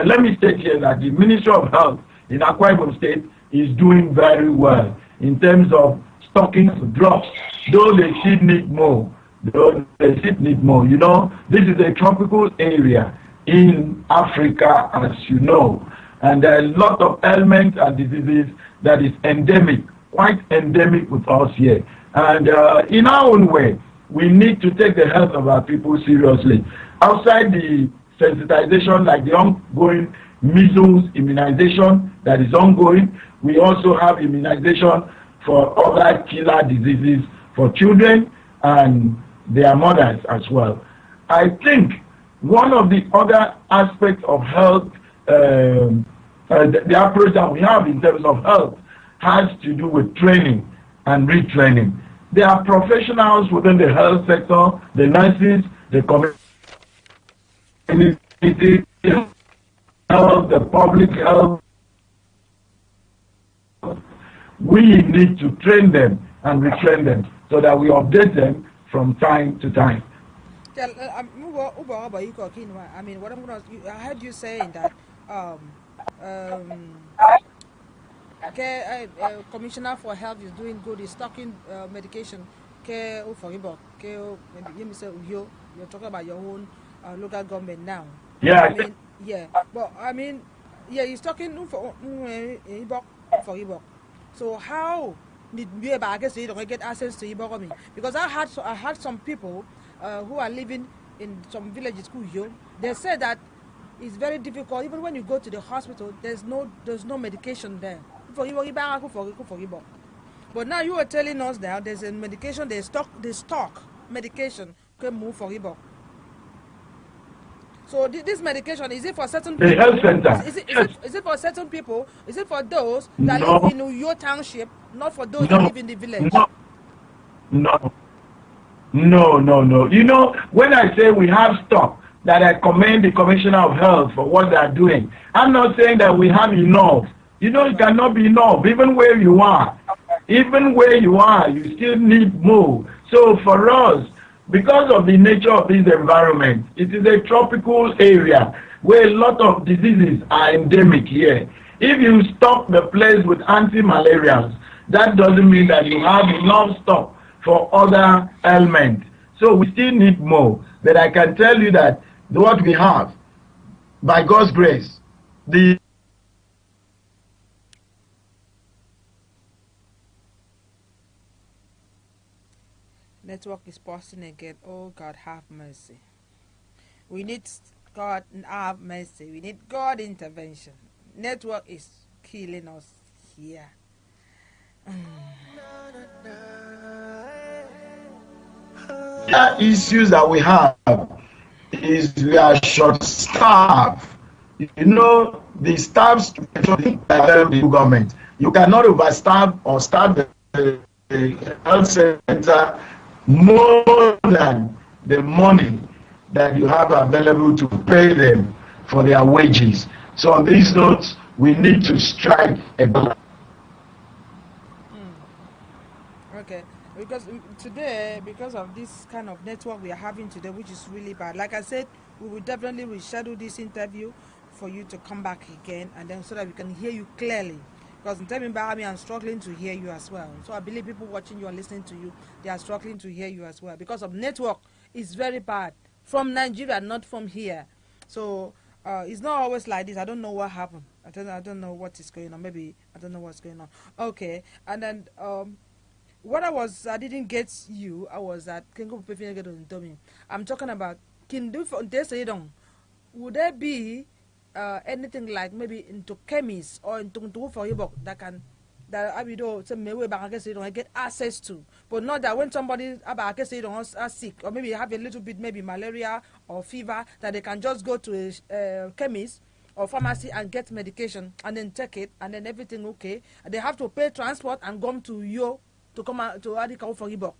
D: Let me state here that the Ministry of Health in Akwa Ibom State is doing very well in terms of stocking drugs, though they still need more. You know, this is a tropical area in Africa, as you know, and there are a lot of ailments and diseases that is endemic, quite endemic with us here. And in our own way, we need to take the health of our people seriously. Outside the sensitization, like the ongoing measles immunization that is ongoing, we also have immunization for other killer diseases for children and their mothers as well. I think one of the other aspects of health, the approach that we have in terms of health has to do with training and retraining. There are professionals within the health sector, the nurses, the community health, the public health. We need to train them and retrain them so that we update them from time to time.
B: I mean, what I'm gonna, I heard you saying that Commissioner for Health is doing good. He's stocking medication. You're talking about your own local government now.
D: Yeah.
B: I mean, yeah. But I mean, yeah, he's talking for Ibok. So how did you don't get access to Ibok? Because I had some people who are living in some villages. They said that it's very difficult. Even when you go to the hospital, there's no medication there. But now you are telling us that there's a medication, they stock medication can move for Ibok. So this medication, is it for certain people?
D: The health center.
B: Is it for certain people? Is it for those that live in your township, not for those that live in the village?
D: No. You know, when I say we have stock, that I commend the Commissioner of Health for what they are doing, I'm not saying that we have enough. You know, it cannot be enough. Even where you are, you still need more. So for us, because of the nature of this environment, it is a tropical area where a lot of diseases are endemic here. If you stock the place with anti-malarials, that doesn't mean that you have enough stock for other ailments. So we still need more. But I can tell you that what we have, by God's grace, the
B: network is pausing again. Oh God, have mercy. We need God have mercy. We need God intervention. Network is killing us here.
D: The issues that we have is we are short staffed. You know, the staff structure the government. You cannot overstaff or staff the health center more than the money that you have available to pay them for their wages. So on these notes, we need to strike a balance.
B: Okay, because today, because of this kind of network we are having today, which is really bad, like I said, we will definitely reschedule this interview for you to come back again, and then so that we can hear you clearly. Because in time I'm struggling to hear you as well. So I believe people watching you and listening to you, they are struggling to hear you as well. Because of network is very bad. From Nigeria, not from here. So it's not always like this. I don't know what happened. I don't know what is going on. Maybe I don't know what's going on. Okay. And then I didn't get you. I was at I'm talking about would there be anything like maybe into chemists or into for Ibok that I don't get access to, but not that when somebody are sick or maybe have a little bit maybe malaria or fever that they can just go to a chemist or pharmacy and get medication and then take it and then everything okay. They have to pay transport and come to you to come out to Adika for Ibom.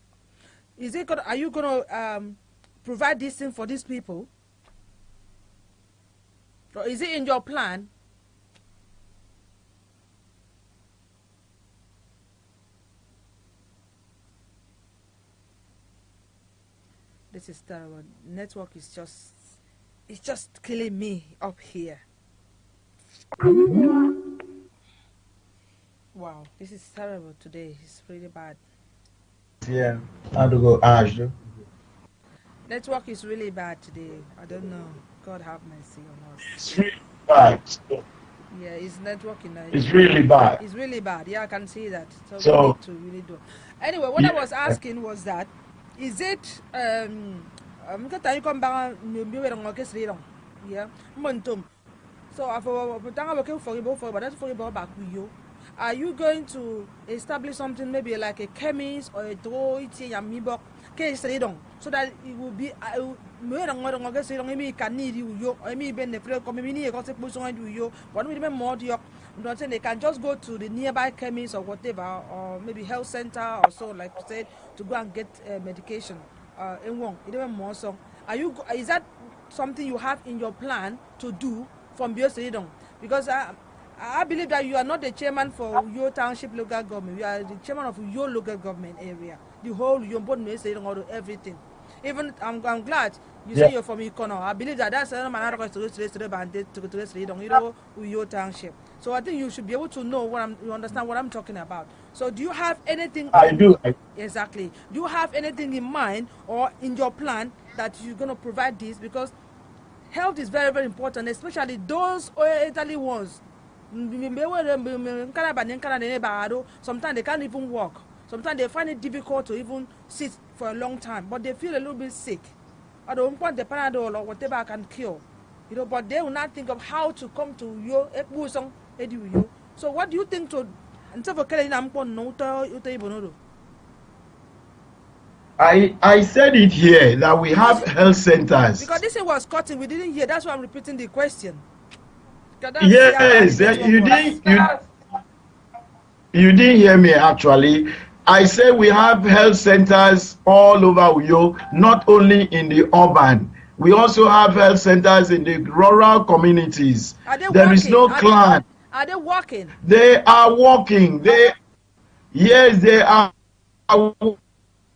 B: Is it gonna, are you going to provide this thing for these people? Or is it in your plan? This is terrible. Network is just, it's just killing me up here. Wow, this is terrible today. It's really bad.
E: Yeah, how to go Ash.
B: Network is really bad today. I don't know. God have mercy on us.
E: It's really bad.
B: Yeah, it's networking.
E: It's really bad.
B: It's really bad. Yeah, I can see that. So we
E: So
B: need to really do. Anyway, what I was asking was that, is it you come back yeah, Montum. So are you going to establish something maybe like a chemist or a draw so that it will be can need you or me ben the community they can just go to the nearby chemist or whatever, or maybe health center or so, like you said, to go and get medication. Are you? Is that something you have in your plan to do from Biosedong? Because I believe that you are not the chairman for your township local government. You are the chairman of your local government area. The whole your board or everything. Even I'm glad you say you're from Ikono. I believe that that's another to your township. So I think you should be able to know you understand what I'm talking about. So do you have anything?
E: I do.
B: Exactly. Do you have anything in mind or in your plan that you're going to provide this? Because health is very, very important, especially those elderly ones. Sometimes they can't even walk. Sometimes they find it difficult to even sit for a long time, but they feel a little bit sick. I don't want the Panadol or whatever I can cure, but they will not think of how to come to you. So what do you think to?
E: I said it here that we have health centers.
B: Because this was cutting, we didn't hear. That's why I'm repeating the question.
E: Yes, you didn't hear me actually. I said we have health centers all over Uyo, not only in the urban. We also have health centers in the rural communities. There is no clan.
B: Are they working?
E: They are working. Yes, they are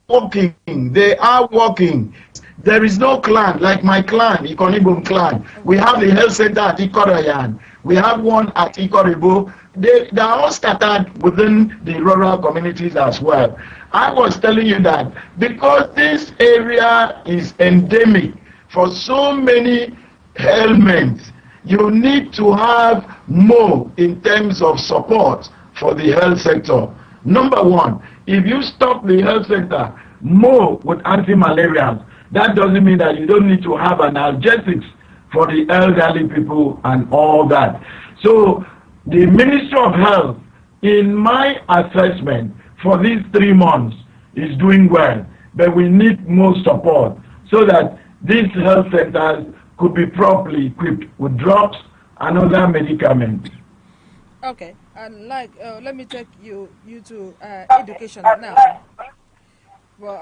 E: working. They are working. There is no clan like my clan, Akwa Ibom clan. We have the health center at Ikorayan. We have one at Ikoribo. They are all scattered within the rural communities as well. I was telling you that because this area is endemic for so many ailments, you need to have more in terms of support for the health sector. Number one, if you stop the health sector more with anti-malarials, that doesn't mean that you don't need to have analgesics for the elderly people and all that. So the Ministry of Health, in my assessment, for these 3 months is doing well, but we need more support so that these health centers could be properly equipped with drugs and other medicaments.
B: Okay, and let me take you to education now. Well,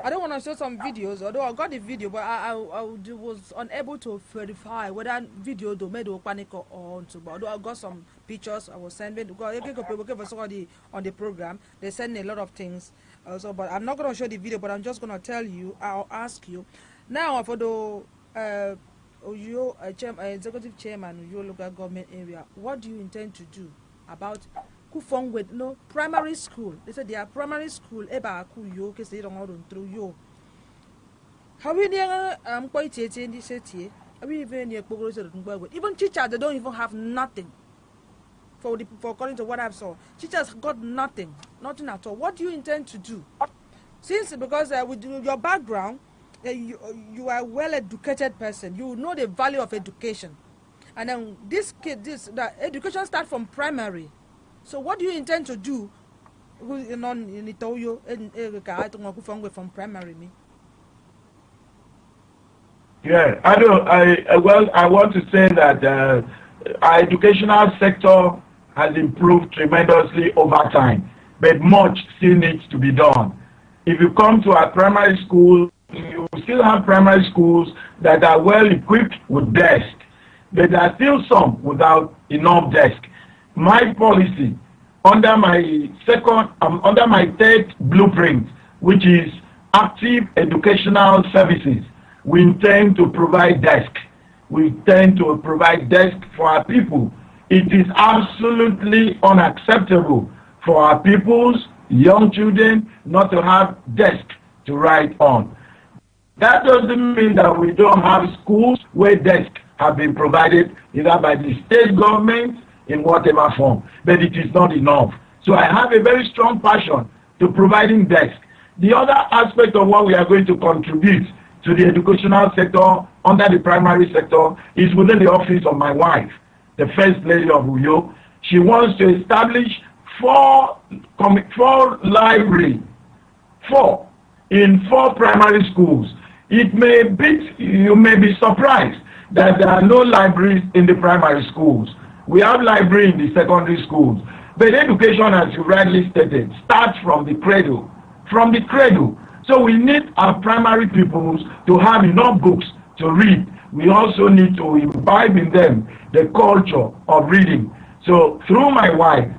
B: I don't want to show some videos, although I got the video, but I was unable to verify whether video do made panic or on. But although I got some pictures, I was sending on the program. They send a lot of things, also. But I'm not going to show the video, but I'm just going to tell you. I'll ask you now for the executive chairman of your local government area. What do you intend to do about with no primary school? They said they are primary school eba yo ke say don't through yo. How we near quite in this city? We even near even teachers they don't even have nothing. For according to what I've saw, teachers got nothing at all. What do you intend to do? Since because with your background, you are a well-educated person, you know the value of education, and then the education starts from primary. So what do you intend to do from primary?
D: Yeah, I want to say that our educational sector has improved tremendously over time, but much still needs to be done. If you come to our primary school, you still have primary schools that are well equipped with desks, but there are still some without enough desks. My policy under my third blueprint, which is active educational services, we intend to provide desks. We intend to provide desks for our people. It is absolutely unacceptable for our people's young children not to have desks to write on. That doesn't mean that we don't have schools where desks have been provided either by the state government in whatever form, but it is not enough. So I have a very strong passion to providing desks. The other aspect of what we are going to contribute to the educational sector under the primary sector is within the office of my wife, the First Lady of Uyo. She wants to establish four libraries, in four primary schools. You may be surprised that there are no libraries in the primary schools. We have libraries in the secondary schools. But education, as you rightly stated, starts from the cradle. From the cradle. So we need our primary pupils to have enough books to read. We also need to imbibe in them the culture of reading. So through my wife,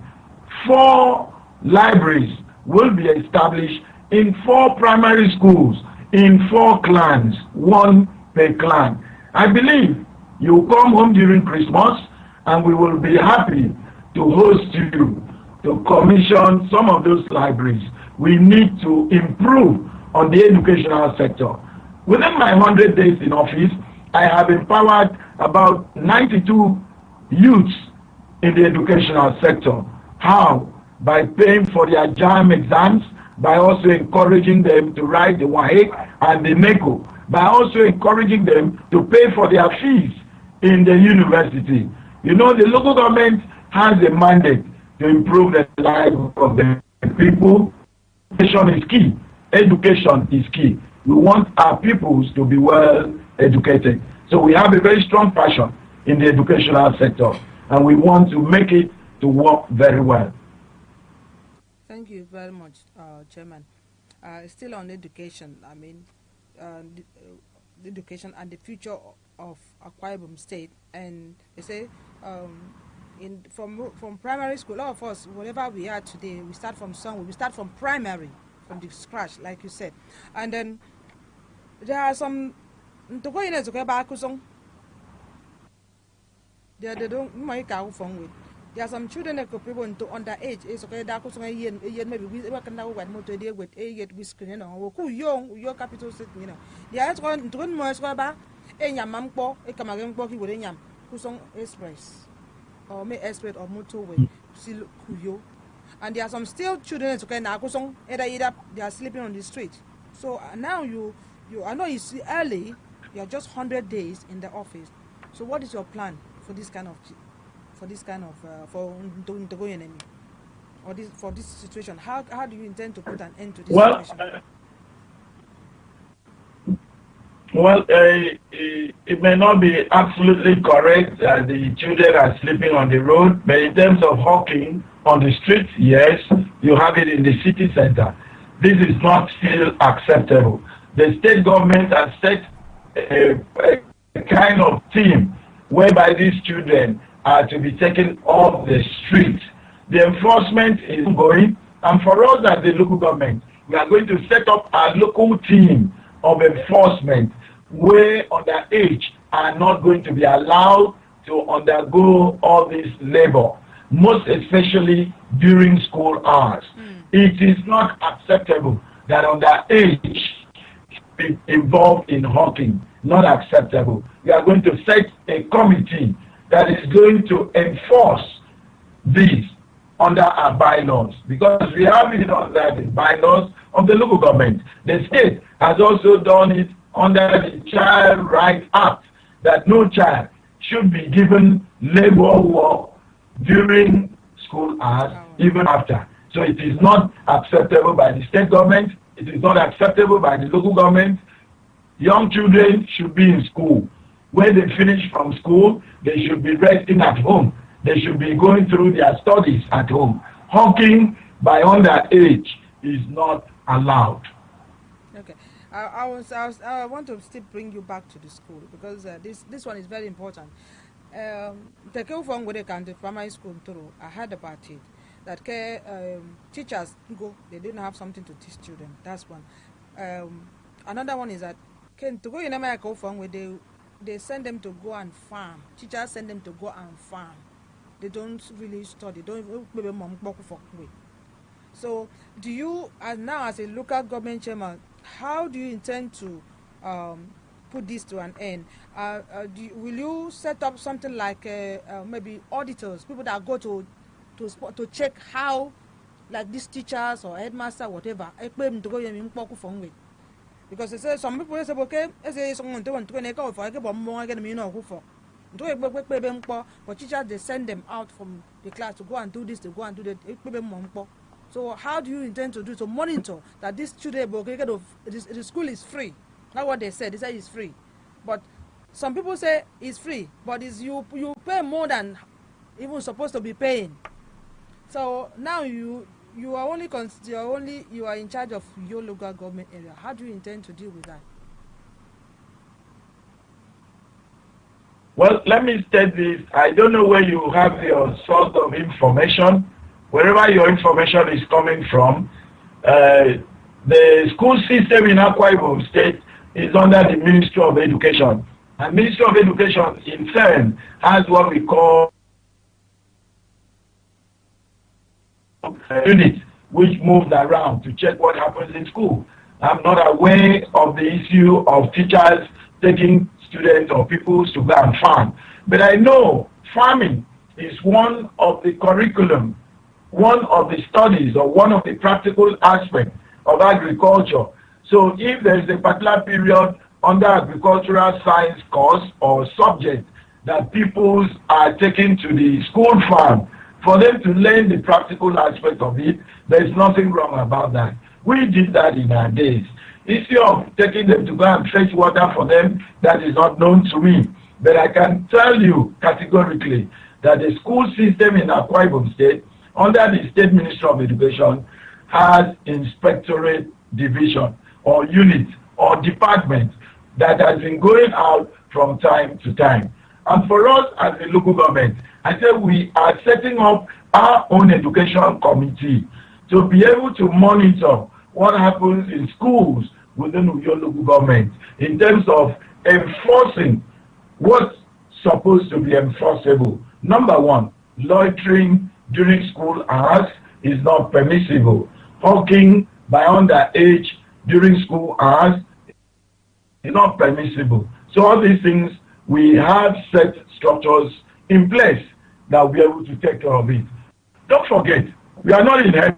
D: 4 libraries will be established in 4 primary schools, in 4 clans, 1 per clan. I believe you come home during Christmas and we will be happy to host you to commission some of those libraries. We need to improve on the educational sector. Within my 100 days in office, I have empowered about 92 youths in the educational sector. How? By paying for their JAM exams, by also encouraging them to write the WAEC and the NECO, by also encouraging them to pay for their fees in the university. You know, the local government has a mandate to improve the lives of the people. Education is key. Education is key. We want our pupils to be well educated. So we have a very strong passion in the educational sector, and we want to make it to work very well.
B: Thank you very much, Chairman. Still on education, I mean, the education and the future of Akwa Ibom State, and they say from primary school, all of us, whatever we are today, we start from somewhere. We start from primary, from the scratch, like you said, and then there are some. They don't make our phone with. There are some children that could be underage. It's okay that maybe we can now motor deal with with screen or who young your capital city. You know, they are going to run more about a yamampo, a camagan walking with a yam, who's on express or may express or motorway, still Kuyo. And there are some still children that can they are sleeping on the street. So now I know it's early, you are just 100 days in the office. So what is your plan for this kind of for this situation? How do you intend to put an end to this situation?
D: It may not be absolutely correct that the children are sleeping on the road, but in terms of hawking on the streets, yes, you have it in the city center. This is not still acceptable. The state government has set a kind of team whereby these children are to be taken off the street. The enforcement is going, and for us as the local government, we are going to set up a local team of enforcement where underage are not going to be allowed to undergo all this labor, most especially during school hours. It is not acceptable that underage be involved in hawking. Not acceptable. We are going to set a committee that is going to enforce this under our bylaws, because we have it under the bylaws of the local government. The state has also done it under the Child Rights Act, that no child should be given labor work during school hours, even after. So it is not acceptable by the state government. It is not acceptable by the local government. Young children should be in school. when they finish from school, they should be resting at home. They should be going through their studies at home. Hawking by underage is not allowed.
B: Okay. I want to still bring you back to the school because this one is very important. The the primary school through, I heard about it. That teachers go, they didn't have something to teach children. That's one. Another one is that to go in America where they send them to go and farm. Teachers send them to go and farm. They don't really study. So, do you, now as a local government chairman, how do you intend to put this to an end? Will you set up something like maybe auditors, people that go to check how, like these teachers or headmaster, whatever, because they say some people say okay, say someone want to go for but teachers they send them out from the class to go and do this, to go and do that. So how do you intend to do to monitor that this children the school is free? That's what they said. They say it's free, but some people say it's free, but it's you pay more than even supposed to be paying. So now you are in charge of your local government area. How do you intend to deal with that?
D: Well, let me state this. I don't know where you have your source of information. Wherever your information is coming from, the school system in Akwa Ibom State is under the Ministry of Education. And Ministry of Education in turn has what we call unit which moves around to check what happens in school. I'm not aware of the issue of teachers taking students or people to go and farm. But I know farming is one of the curriculum, one of the studies, or one of the practical aspects of agriculture. So if there is a particular period under agricultural science course or subject that pupils are taken to the school farm, for them to learn the practical aspect of it, there is nothing wrong about that. We did that in our days. Instead of taking them to go and fetch water for them, that is not known to me. But I can tell you categorically that the school system in Akwa Ibom State, under the State Ministry of Education, has inspectorate division or unit or department that has been going out from time to time. And for us as a local government, I said we are setting up our own education committee to be able to monitor what happens in schools within your local government in terms of enforcing what's supposed to be enforceable. Number one, loitering during school hours is not permissible. Hawking by underage during school hours is not permissible. So all these things, we have set structures in place that will be able to take care of it. Don't forget, we are not in heaven.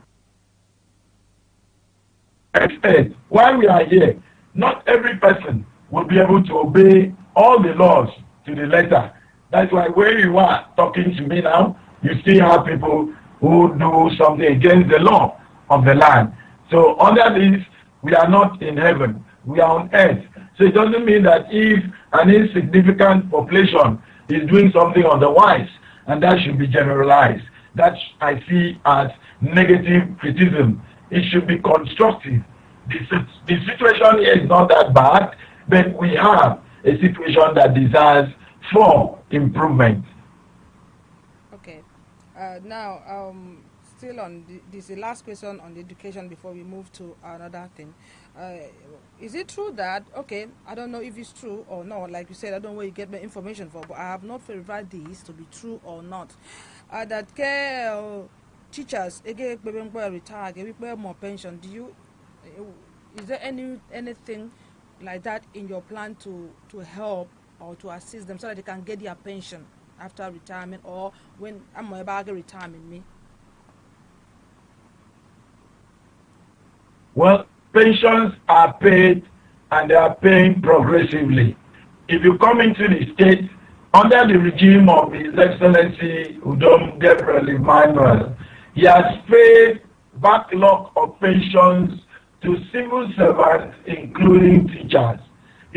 D: While we are here, not every person will be able to obey all the laws to the letter. That's why where you are talking to me now, you still have people who do something against the law of the land. So under this, we are not in heaven, we are on earth. So it doesn't mean that if an insignificant population is doing something otherwise, and that should be generalized. That I see as negative criticism. It should be constructive. The situation here is not that bad, but we have a situation that desires for improvement.
B: Okay. Now, still on this is the last question on the education before we move to another thing. Is it true that, okay, I don't know if it's true or not, like you said, I don't know where you get my information from, but I have not verified this to be true or not, that teachers, retire, more pension, is there anything like that in your plan to help or to assist them so that they can get their pension after retirement or when I'm about retirement?
D: Well, pensions are paid and they are paying progressively. If you come into the state under the regime of His Excellency Udom Gabriel Emmanuel, he has paid backlog of pensions to civil servants, including teachers.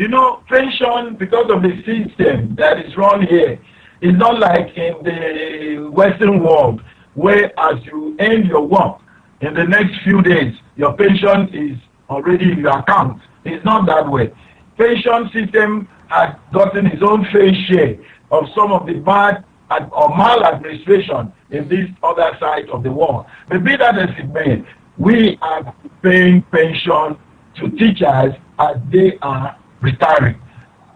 D: You know, pension, because of the system that is run here, is not like in the Western world, where as you end your work, in the next few days, your pension is already in your account. It's not that way. Pension system has gotten its own fair share of some of the bad or maladministration in this other side of the world. But be that as it may, we are paying pension to teachers as they are retiring.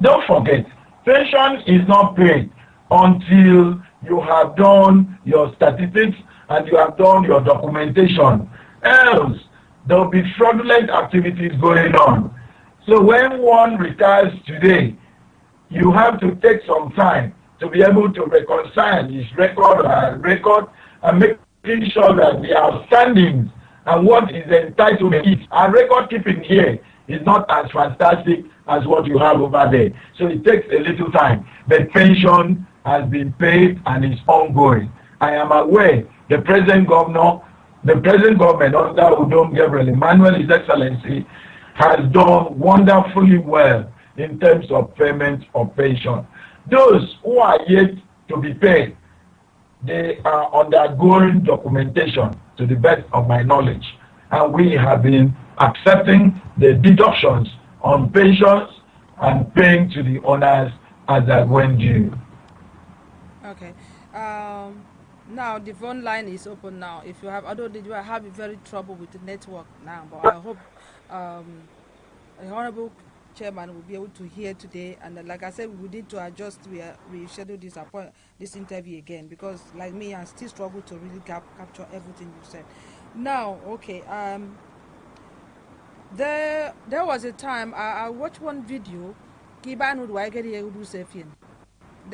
D: Don't forget, pension is not paid until you have done your statistics and you have done your documentation. Else, there will be fraudulent activities going on. So when one retires today, you have to take some time to be able to reconcile his record and making sure that the outstandings and what is entitled to it. Our record keeping here is not as fantastic as what you have over there. So it takes a little time. But pension has been paid and is ongoing. I am aware the present government under Udom Gabriel Emmanuel, His Excellency, has done wonderfully well in terms of payment of pension. Those who are yet to be paid, they are undergoing documentation to the best of my knowledge. And we have been accepting the deductions on pensions and paying to the owners as they went due.
B: Okay. Now the phone line is open now. If you have, although you have very trouble with the network now, but I hope the Honorable Chairman will be able to hear today. And like I said, we need to adjust. We schedule this interview again because, like me, I still struggle to really capture everything you said. Now, okay. There was a time I watched one video. They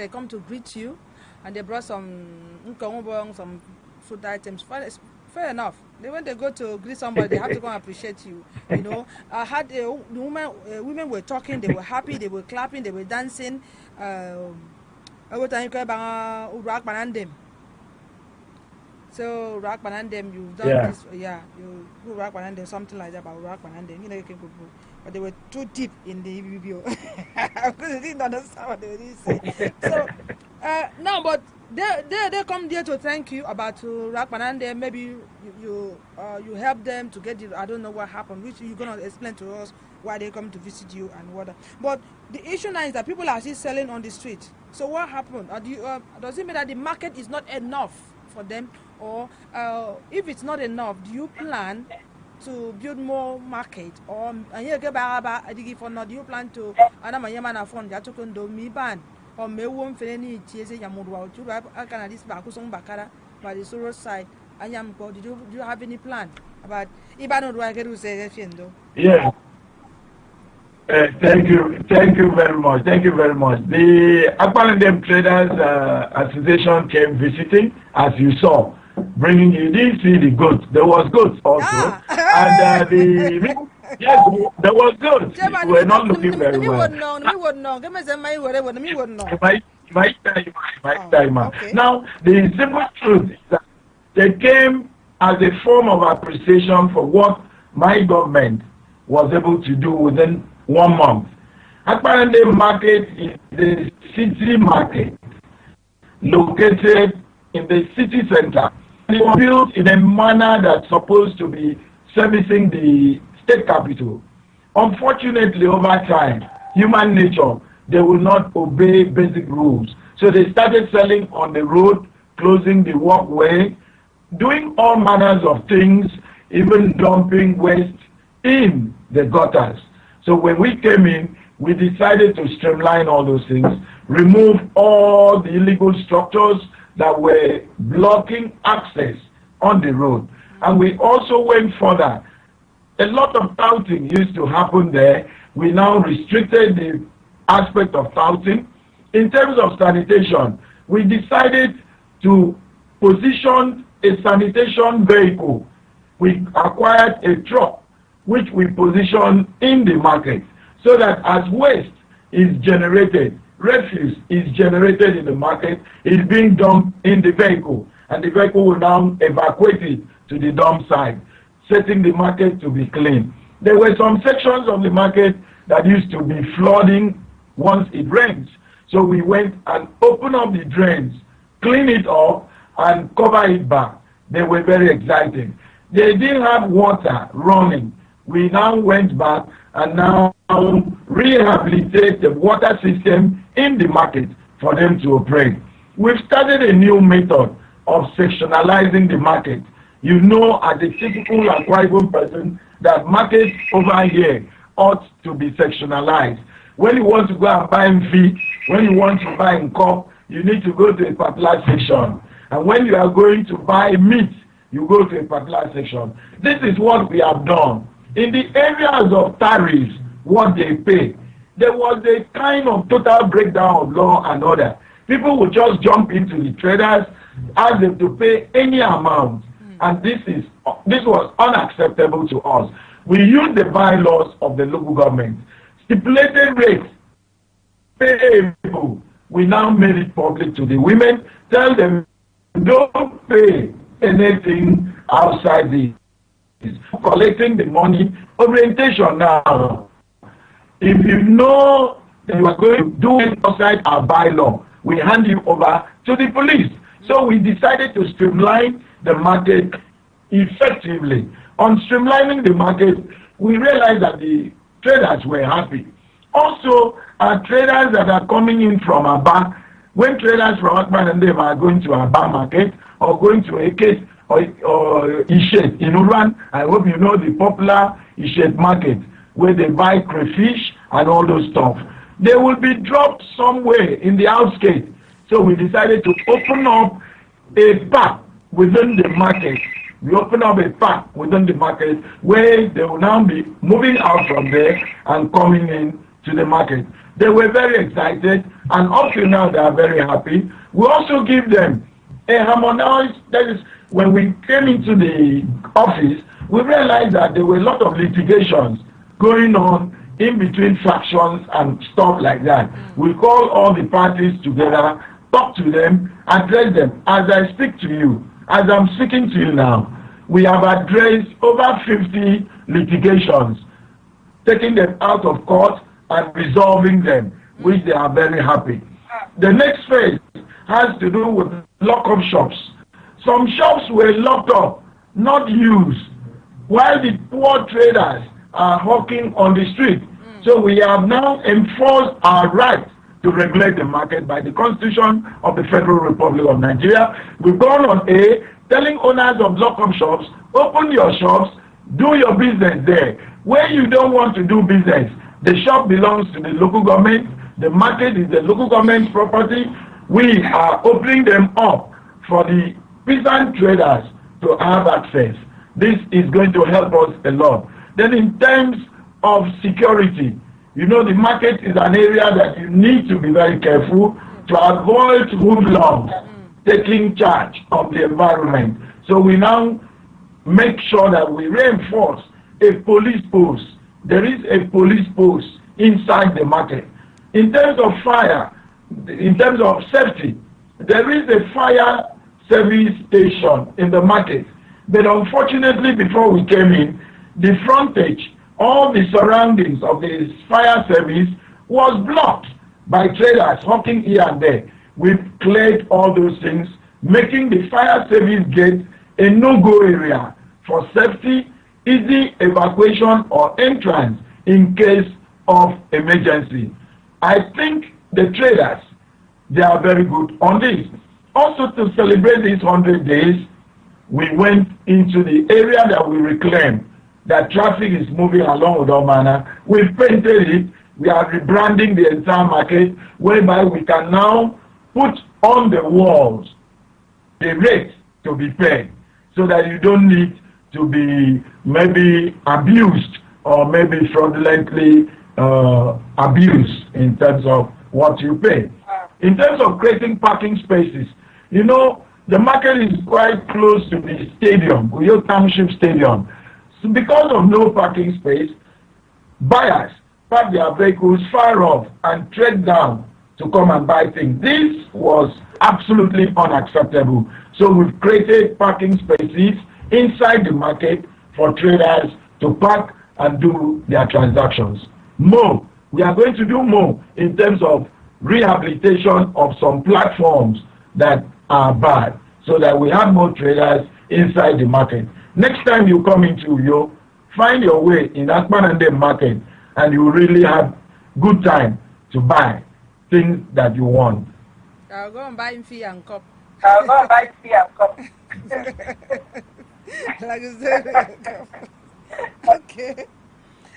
B: come to greet you, and they brought some food items. Fair enough. When they go to greet somebody, they have to go and appreciate you. You know, I had women were talking, they were happy, they were clapping, they were dancing. So Rock Banandem, you've done this, you do Rock Banandem, something like that, but Rock Banandem, you know, you can go, but they were too deep in the video. Because they didn't understand what they were saying. So, no, but they come there to thank you about Rock Banandem. Maybe you help them to get it. I don't know what happened, which you're going to explain to us why they come to visit you and what. But the issue now is that people are still selling on the street. So what happened? Does it mean that the market is not enough for them? Or if it's not enough, do you plan to build more market? Or do you plan to or may one felony by the Soros side? Do you have any plan about
D: Yeah. Thank you very much. The Akwa Ibom Traders Association came visiting, as you saw, bringing you. Didn't see the goats. There was goats also, and yes, there was goats. We were not looking very well. Now, the simple truth is that they came as a form of appreciation for what my government was able to do within 1 month. Akwa Ibom market is the city market located in the city center. It was built in a manner that's supposed to be servicing the state capital. Unfortunately, over time, human nature, they will not obey basic rules. So they started selling on the road, closing the walkway, doing all manners of things, even dumping waste in the gutters. So when we came in, we decided to streamline all those things, remove all the illegal structures that were blocking access on the road. And we also went further. A lot of touting used to happen there. We now restricted the aspect of touting. In terms of sanitation, we decided to position a sanitation vehicle. We acquired a truck which we position in the market so that as waste is generated, refuse is generated in the market, it's being dumped in the vehicle, and the vehicle will now evacuate it to the dump site, setting the market to be clean. There were some sections of the market that used to be flooding once it rains. So we went and opened up the drains, clean it up, and cover it back. They were very excited. They didn't have water running. We now went back and now rehabilitate the water system in the market for them to operate. We've started a new method of sectionalizing the market. You know, as a typical Akwa Ibom person, that market over here ought to be sectionalized. When you want to go and buy feed, when you want to buy in cup, you need to go to a particular section. And when you are going to buy meat, you go to a particular section. This is what we have done. In the areas of tariffs, what they pay, there was a kind of total breakdown of law and order. People would just jump into the traders, ask them to pay any amount. And this was unacceptable to us. We used the bylaws of the local government. Stipulated rates payable. We now made it public to the women. Tell them, don't pay anything outside this. Collecting the money. Orientation now. If you know that you are going to do it outside our bylaw, we hand you over to the police. So we decided to streamline the market effectively. On streamlining the market, we realized that the traders were happy. Also, our traders that are coming in from Aba, when traders from Akpan and them are going to Aba market or going to Eket or Ishet in Uran, I hope you know the popular Ishet market where they buy crayfish and all those stuff. They will be dropped somewhere in the outskirts. So we decided to open up a park within the market. We open up a park within the market where they will now be moving out from there and coming in to the market. They were very excited, and up to now they are very happy. We also give them a harmonized, that is, when we came into the office, we realized that there were a lot of litigations going on in between factions and stuff like that. We call all the parties together, talk to them, address them. As I speak to you, as I'm speaking to you now, we have addressed over 50 litigations, taking them out of court and resolving them, which they are very happy. The next phase has to do with lock-up shops. Some shops were locked up, not used, while the poor traders are hawking on the street. So we have now enforced our right to regulate the market by the Constitution of the Federal Republic of Nigeria. We've gone on telling owners of lock-up shops, open your shops, do your business there. Where you don't want to do business, the shop belongs to the local government, the market is the local government's property. We are opening them up for the peasant traders to have access. This is going to help us a lot. Then in terms of security, you know, the market is an area that you need to be very careful to avoid hoodlums taking charge of the environment. So we now make sure that we reinforce a police post. There is a police post inside the market. In terms of fire, in terms of safety, there is a fire service station in the market. But unfortunately, before we came in, the frontage, all the surroundings of the fire service was blocked by traders hawking here and there. We've cleared all those things, making the fire service gate a no-go area for safety, easy evacuation or entrance in case of emergency. I think the traders, they are very good on this. Also, to celebrate these 100 days, we went into the area that we reclaimed, that traffic is moving along with all manner. We've painted it. We are rebranding the entire market, whereby we can now put on the walls the rate to be paid, so that you don't need to be maybe abused or maybe fraudulently abused in terms of what you pay. In terms of creating parking spaces, you know, the market is quite close to the stadium, Uyo Township Stadium. So because of no parking space, buyers park their vehicles far off and trek down to come and buy things. This was absolutely unacceptable. So we've created parking spaces inside the market for traders to park and do their transactions. more. We are going to do more in terms of rehabilitation of some platforms that are bad, so that we have more traders inside the market. Next time you come into Uyo, find your way in Akpanande market, and you really have good time to buy things that you want.
B: I'll go and buy him fee and cup.
F: I'll go and buy tea and cup.
B: Like you said. Okay.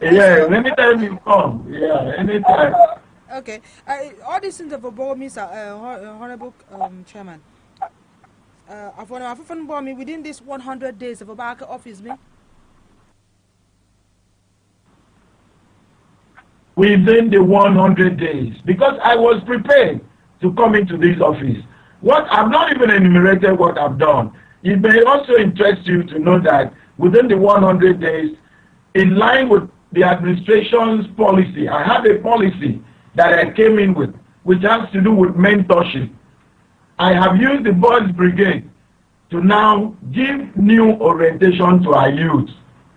D: Yeah, anytime you come. Yeah, anytime.
B: Okay. All these things for Mr. Honorable Chairman. For me within this 100 days of a back office, me.
D: Within the 100 days, because I was prepared to come into this office. What I've not even enumerated what I've done. It may also interest you to know that within the 100 days, in line with the administration's policy, I have a policy that I came in with, which has to do with mentorship. I have used the Boys Brigade to now give new orientation to our youth.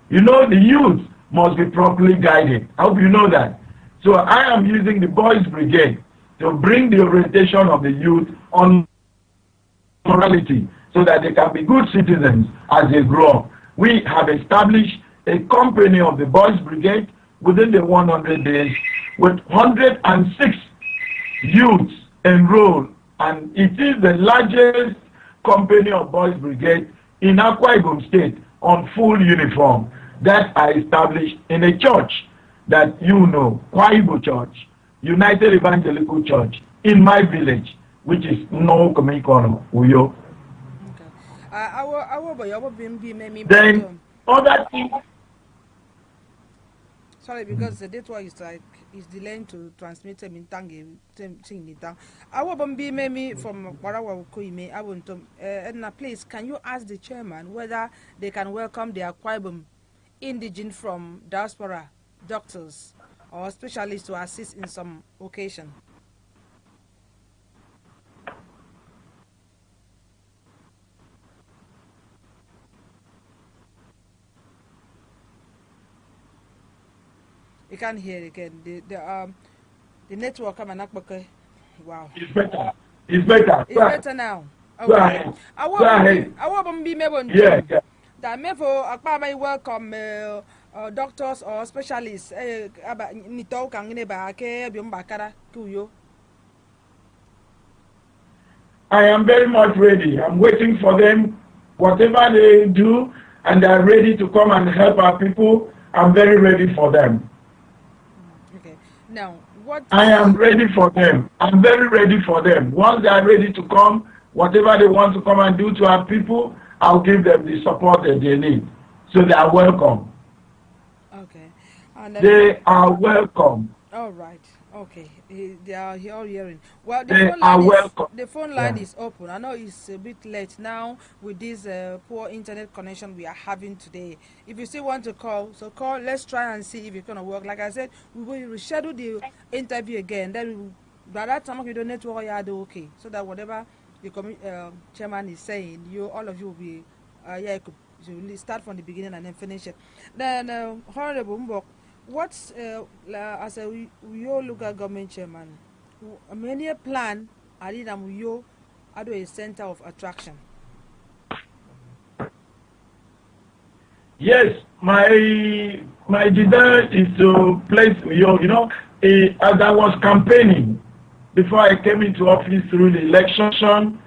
D: You know, the youth must be properly guided. I hope you know that. So I am using the Boys Brigade to bring the orientation of the youth on morality, so that they can be good citizens as they grow up. We have established a company of the Boys Brigade within the 100 days with 106 youths enrolled, and it is the largest company of Boys Brigade in Akwa Ibom State on full uniform that I established in a church that you know, Akwa Ibom Church, United Evangelical Church, in my village, which is No Komikono, Uyo. Then other things.
B: Sorry, because the network is delaying to transmit them in Tang. I will be maybe from Warawa Koime. I want to, Edna, please, can you ask the chairman whether they can welcome the Akwa Ibom indigent from diaspora doctors or specialists to assist in some occasion? You can't hear it again. The network come and wow.
D: It's better. It's better.
B: It's better now. Okay.
D: Go ahead.
B: I want be maybe
D: yeah.
B: That maybe I welcome doctors or specialists. Ndito Akwa Ibom.
D: I am very much ready. I'm waiting for them. Whatever they do, and they are ready to come and help our people, I'm very ready for them.
B: Now, what
D: I am ready for them. I'm very ready for them. Once they are ready to come, whatever they want to come and do to our people, I'll give them the support that they need. So they are welcome.
B: Okay.
D: They are welcome.
B: All right. Okay. They are all hearing. Well, the phone line is open. I know it's a bit late now with this poor internet connection we are having today. If you still want to call, so call. Let's try and see if it's going to work. Like I said, we will reschedule the interview again. Then by that time, we don't network, you do okay. So that whatever the chairman is saying, all of you will be, you start from the beginning and then finish it. Then, Honorable Mbok, what's as a Uyo local government chairman? Many plan I did Uyo as a center of attraction.
D: Yes, my desire is to place Uyo. You know, as I was campaigning before I came into office through the election,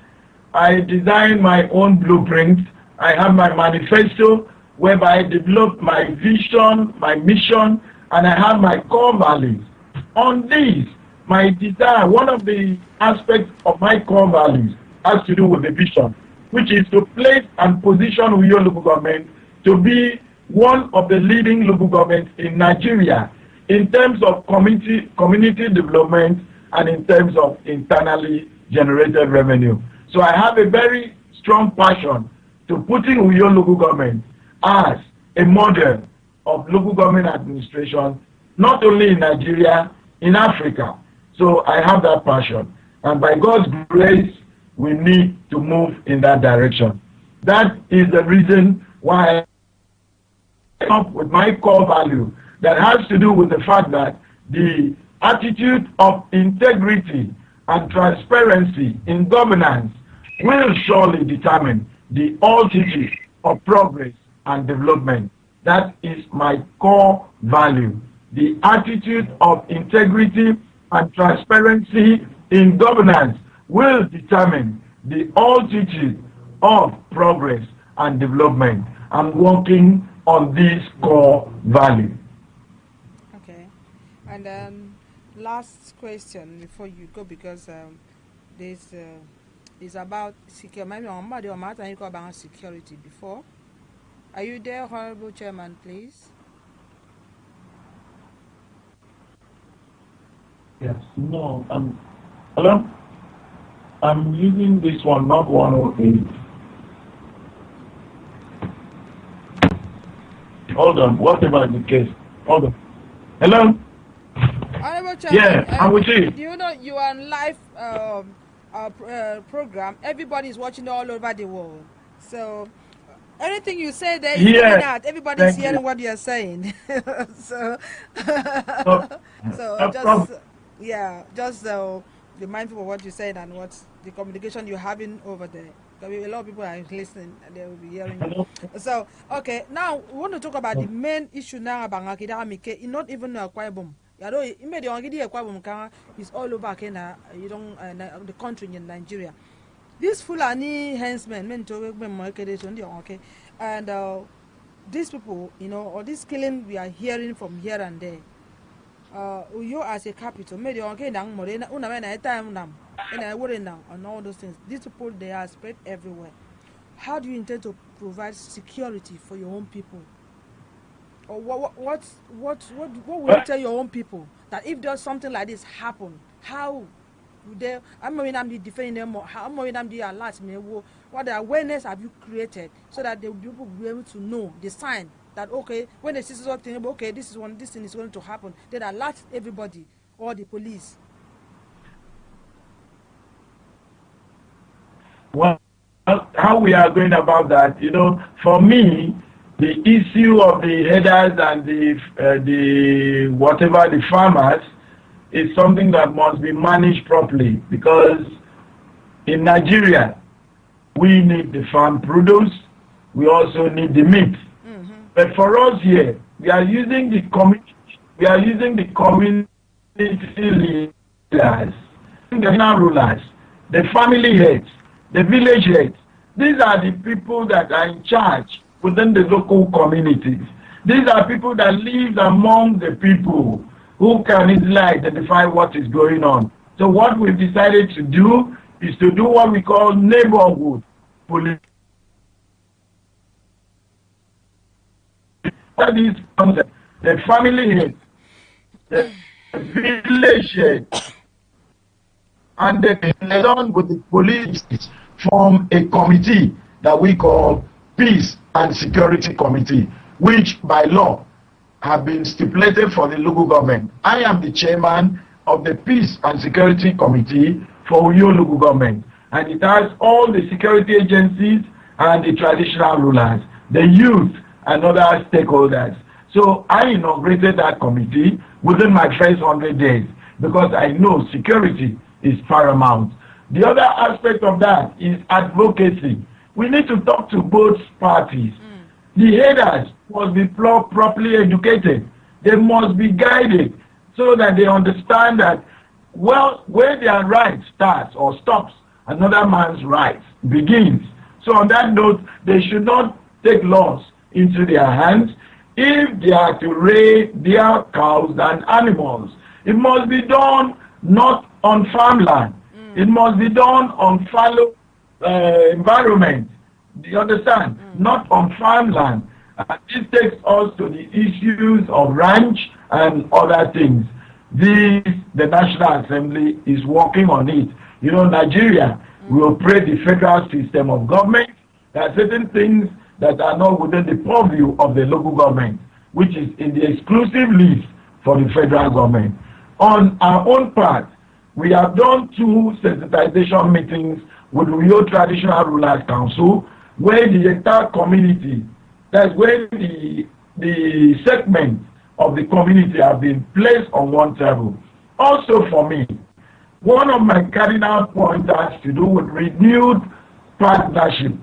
D: I designed my own blueprint. I have my manifesto whereby I developed my vision, my mission, and I have my core values. On these, my desire, one of the aspects of my core values has to do with the vision, which is to place and position Uyo local government to be one of the leading local governments in Nigeria in terms of community development and in terms of internally generated revenue. So I have a very strong passion to putting Uyo local government as a model of local government administration, not only in Nigeria, in Africa. So I have that passion. And by God's grace, we need to move in that direction. That is the reason why I come up with my core value that has to do with the fact that the attitude of integrity and transparency in governance will surely determine the altitude of progress and development. That is my core value. The attitude of integrity and transparency in governance will determine the altitude of progress and development. I'm working on this core value.
B: Okay. And last question before you go, because this is about security. About security before. Are you there, Honorable Chairman, please?
D: Yes. No. Hello? I'm using this one, not 108. Hold on. Whatever the case. Hold on. Hello?
B: Honorable Chairman,
D: Yeah, I'm with you.
B: Do you know you are on live program? Everybody is watching all over the world. So anything you say there is coming out. Everybody's hearing what you're saying. So, just be mindful of what you're saying and what the communication you're having over there. A lot of people are listening and they will be hearing you. So, okay, now we want to talk about the main issue now about Ngakida not even Akwa Ibom. Is all over Kenya, the country in Nigeria. These Fulani henchmen, and these people, or this killing we are hearing from here and there. You as a capital, and all those things. These people, they are spread everywhere. How do you intend to provide security for your own people? Or what will you tell your own people that if there's something like this happen, how would they? I'm not defending them. How am the alert? What the awareness have you created so that they will be able to know the sign that okay, when they see something, okay, this thing is going to happen, then alert everybody or the police.
D: Well, how we are going about that, for me, the issue of the headers and the whatever the farmers is something that must be managed properly, because in Nigeria we need the farm produce, we also need the meat. But for us here, we are using the community leaders, the national rulers, the family heads, the village heads. These are the people that are in charge within the local communities. These are people that live among the people who can easily identify what is going on. So what we've decided to do is to do what we call neighborhood police. That is the family head, the village head, and the liaison with the police form a committee that we call Peace and Security Committee, which by law have been stipulated for the local government. I am the chairman of the Peace and Security Committee for Uyo local government, and it has all the security agencies and the traditional rulers, the youth and other stakeholders. So I inaugurated that committee within my first 100 days because I know security is paramount. The other aspect of that is advocacy. We need to talk to both parties. The headers must be properly educated. They must be guided so that they understand that, well, where their right starts or stops, another man's right begins. So on that note, they should not take laws into their hands. If they are to raise their cows and animals, it must be done not on farmland. It must be done on fallow environment. Do you understand? Not on farmland. This takes us to the issues of ranch and other things. The National Assembly is working on it. Nigeria, we operate the federal system of government. There are certain things that are not within the purview of the local government, which is in the exclusive list for the federal government. On our own part, we have done 2 sensitization meetings with Uyo Traditional Rulers Council, where the entire community, that's where the segment of the community have been placed on one table. Also for me, one of my cardinal points has to do with renewed partnership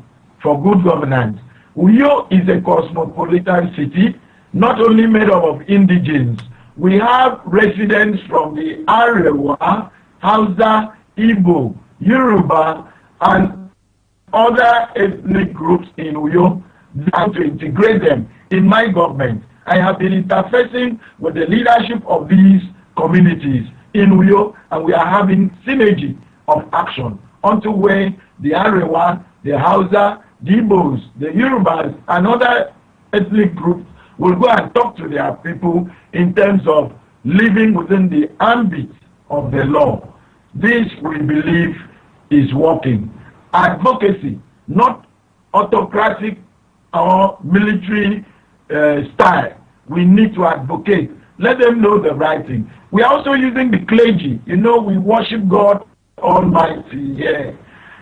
D: for good governance. Uyo is a cosmopolitan city, not only made up of indigenes. We have residents from the Arewa, Hausa, Igbo, Yoruba, and other ethnic groups in Uyo, and to integrate them in my government. I have been interfacing with the leadership of these communities in Uyo, and we are having synergy of action unto where the Arewa, the Hausa, the Igbos, the Yorubas, and other ethnic groups will go and talk to their people in terms of living within the ambit of the law. This, we believe, is working. Advocacy, not autocratic or military style. We need to advocate. Let them know the right thing. We are also using the clergy. You know, we worship God Almighty here.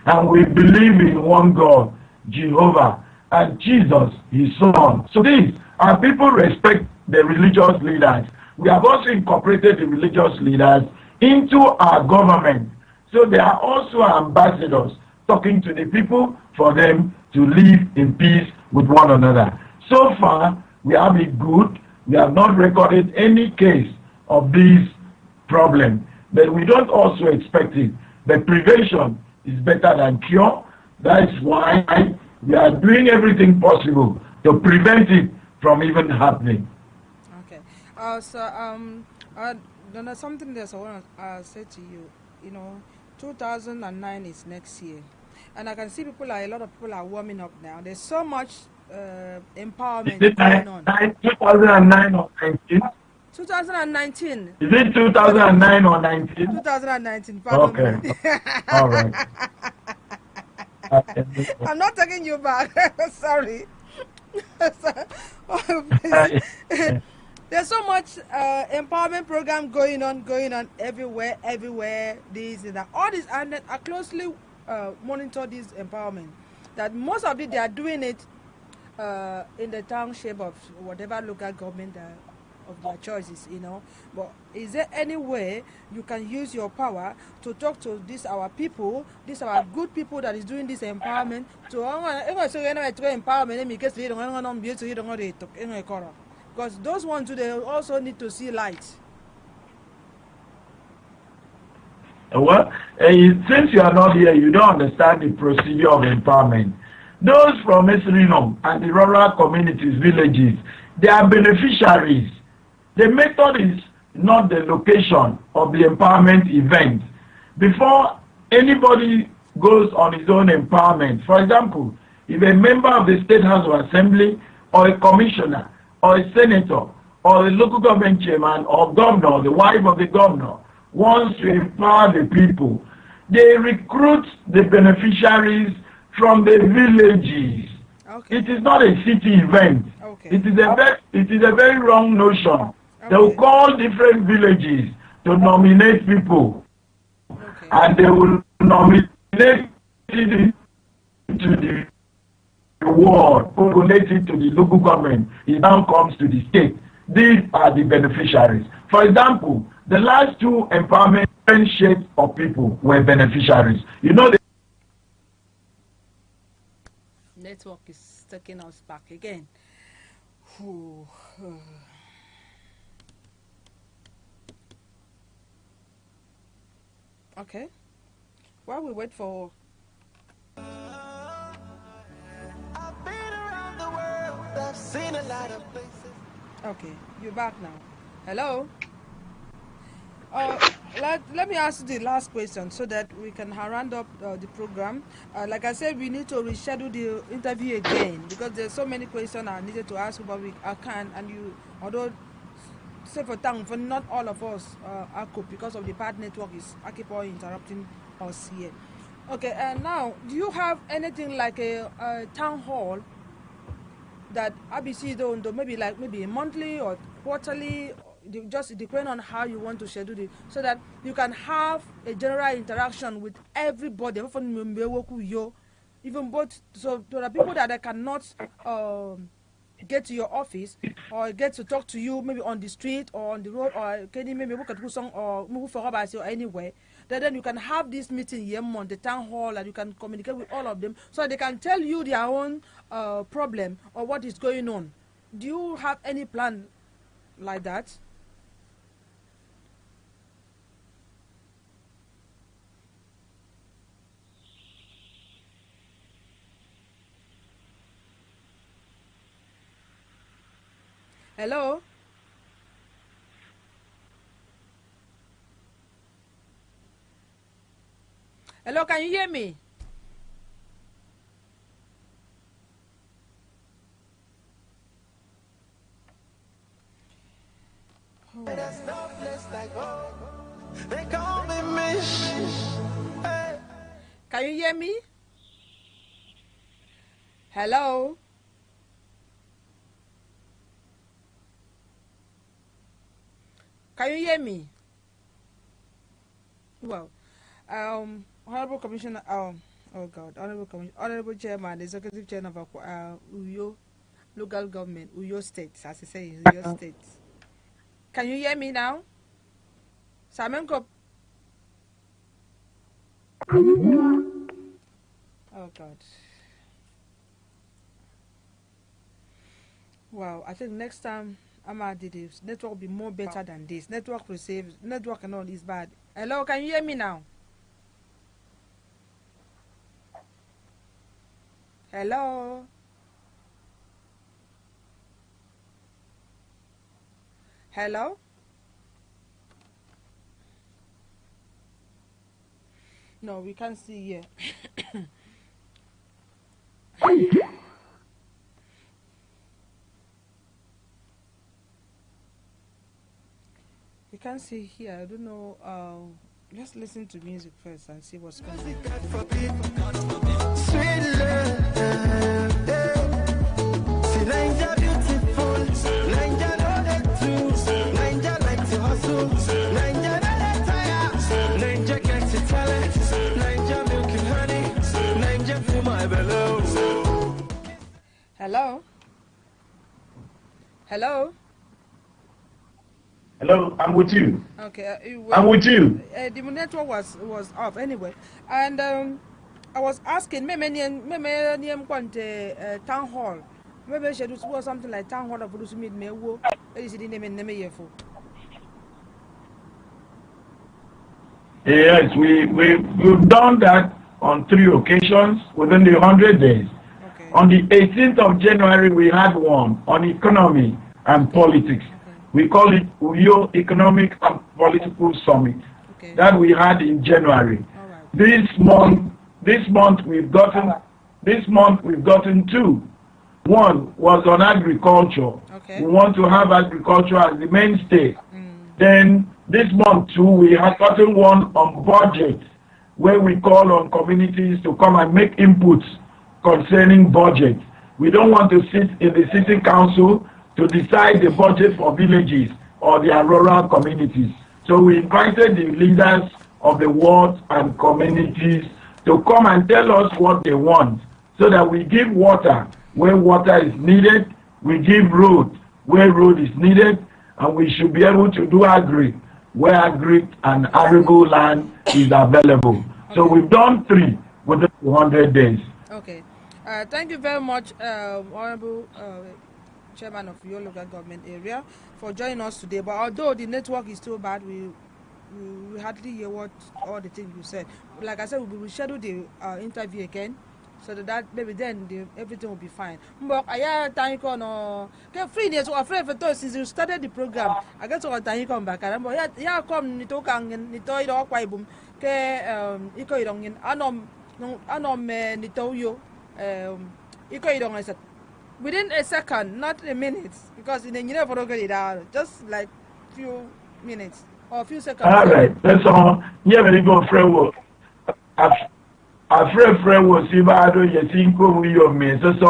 D: And we believe in one God, Jehovah, and Jesus, his son. So this, our people respect the religious leaders. We have also incorporated the religious leaders into our government. So they are also ambassadors talking to the people for them to live in peace with one another. So far, we have it good. We have not recorded any case of this problem, but we don't also expect it. But prevention is better than cure. That's why we are doing everything possible to prevent it from even happening.
B: Okay. There's something that I want to say to you. You know, 2009 is next year, and I can see a lot of people are warming up now. There's so much empowerment going on.
D: 2009 or 19?
B: 2019.
D: Is it 2009 or 19?
B: 2019. Pardon
D: Okay.
B: me.
D: All right.
B: I'm not taking you back. Sorry. There's so much empowerment program going on everywhere. This and that. All this, and I closely monitor this empowerment. That most of it, they are doing it in the township of whatever local government of their choices, you know. But is there any way you can use your power to talk to our people, our good people that is doing this empowerment to because those ones they also need to see light.
D: Well, since you are not here, you don't understand the procedure of empowerment. Those from Esrino and the rural communities, villages, they are beneficiaries. The method is not the location of the empowerment event. Before anybody goes on his own empowerment, for example, if a member of the State House of Assembly or a commissioner or a senator or a local government chairman or governor or the wife of the governor wants to empower the people, they recruit the beneficiaries from the villages. Okay. It is not a city event. Okay. It is a very wrong notion. Okay. They will call different villages to nominate people. Okay. And they will nominate it to the ward, donate it to the local government. It now comes to the state. These are the beneficiaries. For example, the last two empowerment shapes of people were beneficiaries. You know, the
B: network is taking us back again. Okay. While we wait for
A: I've been around the world, I've seen a lot of places.
B: Okay, you're back now. Hello. Let me ask you the last question so that we can round up the program. Like I said, we need to reschedule the interview again because there's so many questions I needed to ask, but I can. And you, although say for not all of us are cool because of the bad network I keep on interrupting us here. Okay, and now, do you have anything like a town hall that ABC don't maybe a monthly or quarterly? Just depend on how you want to schedule it, so that you can have a general interaction with everybody, even both so there are people that cannot get to your office or get to talk to you maybe on the street or on the road or can you maybe look at song or move for or anywhere, then you can have this meeting here on the town hall and you can communicate with all of them so they can tell you their own problem or what is going on. Do you have any plan like that? Hello? Hello, can you hear me?
A: There's no place like home. They call me Mish. Hey.
B: Can you hear me? Hello? Can you hear me? Well, Honorable Commissioner, oh God, Honorable Chairman, the Executive Chairman of Uyo Local Government, Uyo State, as I say, Uyo State. Can you hear me now? Samenko. Oh God. Wow, I think next time the network will be more better than this. Network and all is bad. Hello, can you hear me now? Hello? Hello? No, we can't see here. You can't see here. I don't know. Let's listen to music first and see what's going on.
A: Sweet love, see Ninja beautiful, Ninja know the truth, Ninja like to hustle, Ninja know the tire, Ninja gets the talent, Ninja milk and honey, Ninja for my below.
B: Hello? Hello?
D: Hello, I'm with you.
B: Okay.
D: I'm with you.
B: The network was off anyway. And I was asking, maybe town hall. Maybe she do something like town hall of Rusumid Mewo. Is it in the name?
D: Yes, we've done that on 3 occasions within the 100 days.
B: Okay.
D: On the 18th of January, we had one on economy and politics. We call it Uyo Economic and Political Summit.
B: Okay.
D: That we had in January.
B: All right.
D: This month we've gotten 2. One was on agriculture.
B: Okay.
D: We want to have agriculture as the mainstay. Then this month too, we have gotten one on budget, where we call on communities to come and make inputs concerning budget. We don't want to sit in the city council to decide the budget for villages or their rural communities. So we invited the leaders of the wards and communities to come and tell us what they want, so that we give water where water is needed, we give road where road is needed, and we should be able to do agri where agri and arable land is available. Okay. So we've done 3 within 100 days.
B: Okay. Thank you very much, Honorable Chairman of your local government area, for joining us today. But although the network is still bad, we hardly hear what all the things you said. Like I said, we will schedule the interview again, so that maybe then everything will be fine. But I thank you no. Ke free days or free for since you started the program. I get to thank you come back. And but yeah come Ndito Akwa Ibom ke iko idong anom Ndito yo iko idong I said. Within a second, not a minute, because in the never forget it out, just like few minutes or a few seconds.
D: All right, that's all. Yeah, very good friend. A friend was Ibado Yasinko, we of me, so it's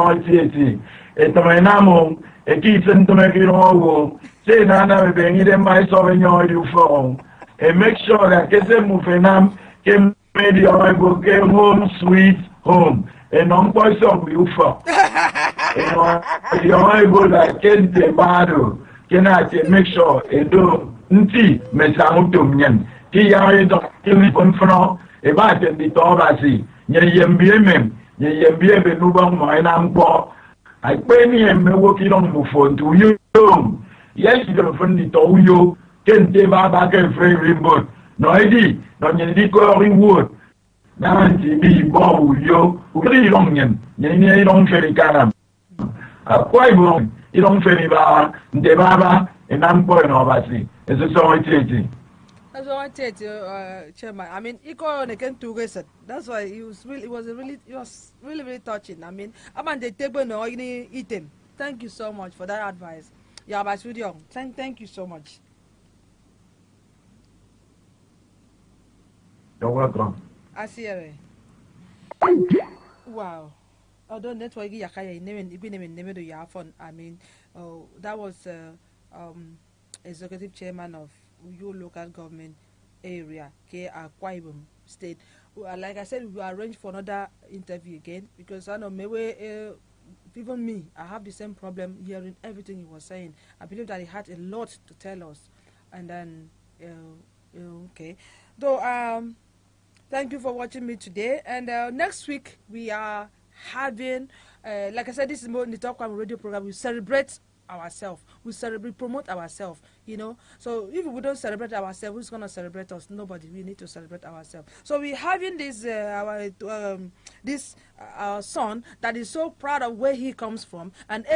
D: a Tamanamo, a kitchen to make it all. Say, Nana, being in my sovereign you phone, and make sure that Kesemufenam came made your came home, sweet home, and on voice of you for. You're able to get the battle. Can I make sure it do? Nti mesamutumyen. Ki yari do kimi konfro. Eba tendi tobasi. Nye yembie mem. Nye yembie benuba mwaina mpo. I pay me and me working on the phone to you. Yes, you're from the Toyo. Can't take back a free remote. No idea. No, you need to go in wood. Now, be bow you. Very long yen. You don't feel it. Quite long. You don't feel it. The Baba and I'm going overseas. It's a song.
B: That's what I said, Chairman. I mean, that's why it was really touching. I mean, I'm on the table no eat him. Thank you so much for that advice. Yeah, but studio. Thank you so much.
D: You're welcome.
B: I see it. Wow. Although network yakaya name do ya fun. I mean, that was executive chairman of your local government area, Akwa Ibom State. Like I said, we will arrange for another interview again because I know maybe even me, I have the same problem hearing everything he was saying. I believe that he had a lot to tell us, and then okay. So thank you for watching me today, and next week we are having, like I said, this is more Ndito Akwa Ibom radio program. We celebrate ourselves, promote ourselves, you know. So if we don't celebrate ourselves, who's gonna celebrate us? Nobody. We need to celebrate ourselves. So we're having this our son that is so proud of where he comes from, and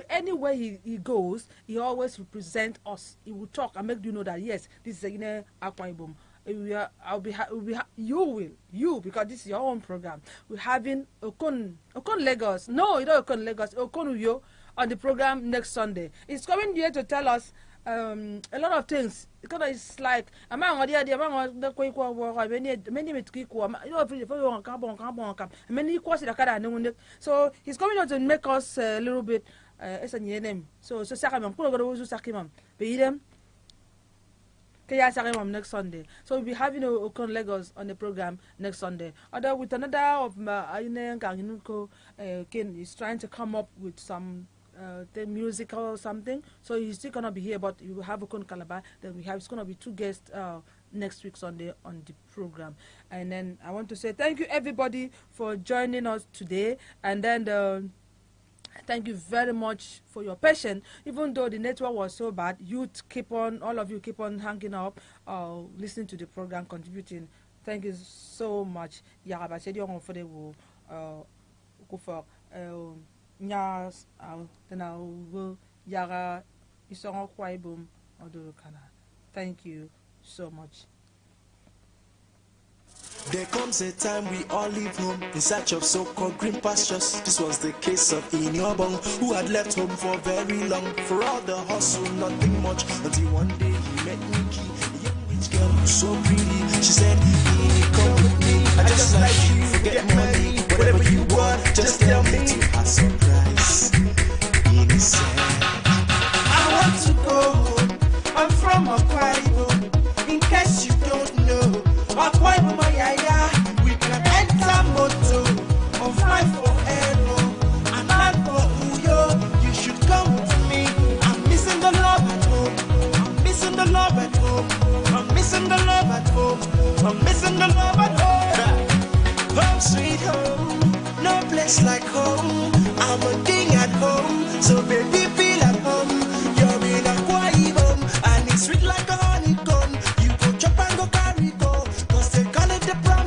B: anywhere he goes, he always represent us. He will talk and make you know that yes, this is Akwa Ibom. You because this is your own program. We're having Okon Lagos. No, you don't Okon Lagos. Okon Uyo on the program next Sunday. It's coming here to tell us a lot of things. Because it's like so he's coming out to make us a little bit next Sunday. So we'll be having Okon Lagos on the program next Sunday. Although with another of Ken is trying to come up with some the musical or something. So he's still gonna be here, but we will have Okon Calabar. Then it's gonna be 2 guests next week Sunday on the program. And then I want to say thank you everybody for joining us today. And then thank you very much for your patience. Even though the network was so bad, all of you keep on hanging up, listening to the program, contributing. Thank you so much. Thank you so much.
A: There comes a time we all leave home in search of so-called green pastures. This was the case of Inyobong, who had left home for very long. For all the hustle, nothing much, until one day he met Nikki, a young rich girl who's so pretty. She said, Ini, come with me, I just like you, forget money, whatever you want, just tell me to have surprise. Ini said, I want to go home, I'm from Akwa Ibom, in case you don't know. Akwa Ibom, we can enter moto or fly for aero and land for Uyo. You should come with me. I'm missing the love at home. I'm missing the love at home. I'm missing the love at home. I'm missing the love at home. Home sweet home, no place like home. I'm a king at home, so baby feel at home. You're in Akwa Ibom and it's sweet like a honeycomb. You go chop and go carry go.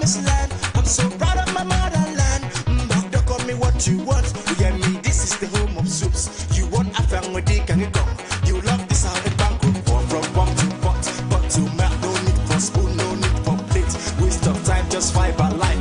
A: Land. I'm so proud of my motherland. Don't call me what you want. You hear me? This is the home of soups. You want a family, can you come? You love this how it banquet. From bomb to pot to milk. No need for spoon, no need for plate. Waste of time, just fiber life.